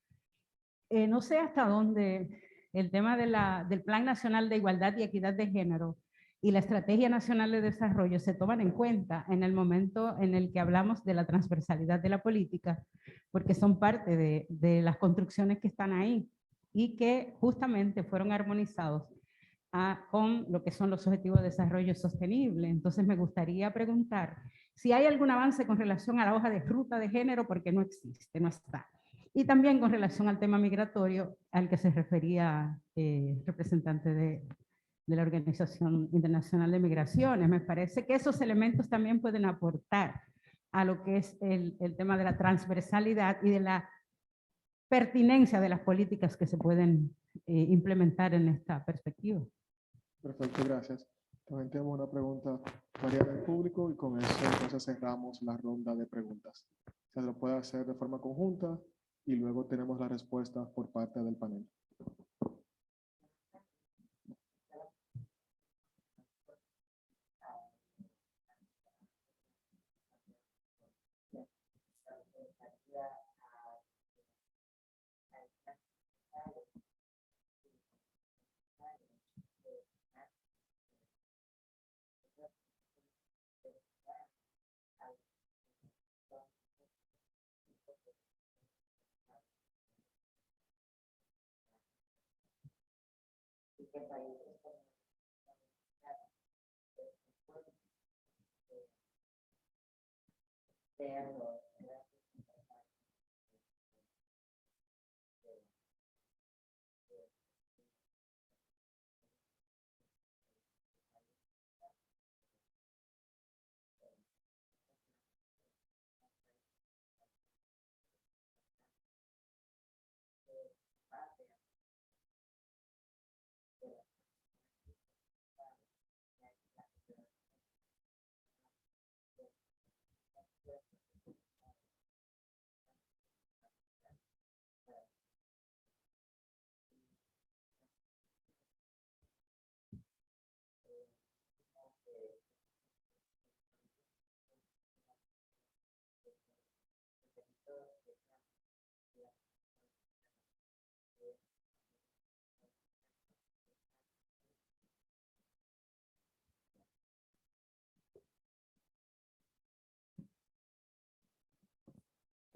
No sé hasta dónde el tema del Plan Nacional de Igualdad y Equidad de Género y la Estrategia Nacional de Desarrollo se toman en cuenta en el momento en el que hablamos de la transversalidad de la política, porque son parte de las construcciones que están ahí y que justamente fueron armonizados con lo que son los Objetivos de Desarrollo Sostenible. Entonces me gustaría preguntar si hay algún avance con relación a la hoja de ruta de género, porque no existe, no está. Y también con relación al tema migratorio al que se refería representante de la Organización Internacional de Migraciones. Me parece que esos elementos también pueden aportar a lo que es el tema de la transversalidad y de la pertinencia de las políticas que se pueden implementar en esta perspectiva. Perfecto, gracias. También tenemos una pregunta variada del público y con eso entonces cerramos la ronda de preguntas. Se lo puede hacer de forma conjunta y luego tenemos la respuesta por parte del panel.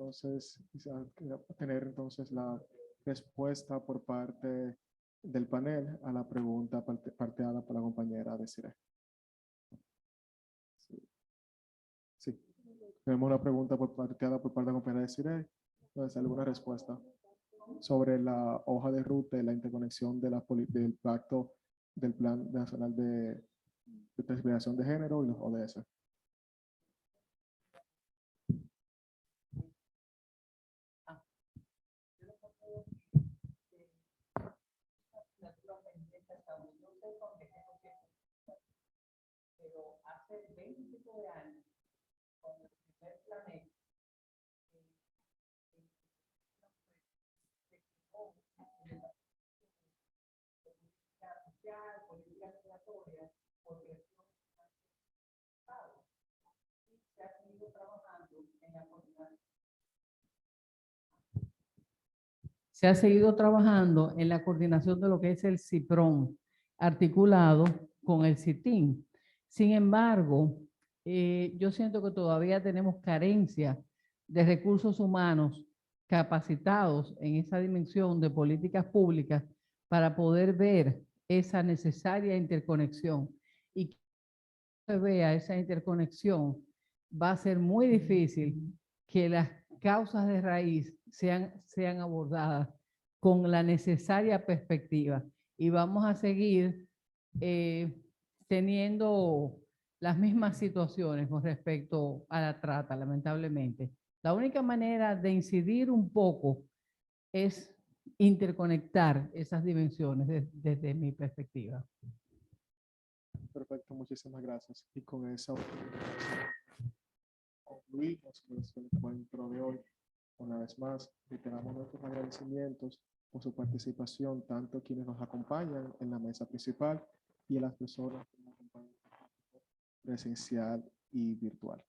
Entonces, quizá tener entonces la respuesta por parte del panel a la pregunta parteada por la compañera Desiree. Sí. Tenemos una pregunta parteada por parte de la compañera Desiree. Entonces, ¿alguna respuesta sobre la hoja de ruta y la interconexión de del pacto del Plan Nacional de Transformación de Género y los ODS? Pero hace 20 de años, cuando el primer planeta políticas migratorias, porque se ha seguido trabajando en la coordinación. Se ha seguido trabajando en la coordinación de lo que es el CIPRON, articulado con el CITIN. Sin embargo, yo siento que todavía tenemos carencia de recursos humanos capacitados en esa dimensión de políticas públicas para poder ver esa necesaria interconexión. Y que se vea esa interconexión, va a ser muy difícil que las causas de raíz sean abordadas con la necesaria perspectiva. Y vamos a seguir teniendo las mismas situaciones con respecto a la trata, lamentablemente. La única manera de incidir un poco es interconectar esas dimensiones desde mi perspectiva. Perfecto, muchísimas gracias. Y con eso concluimos nuestro encuentro de hoy. Una vez más, reiteramos nuestros agradecimientos por su participación, tanto quienes nos acompañan en la mesa principal y a las personas que nos acompañan presencial y virtual.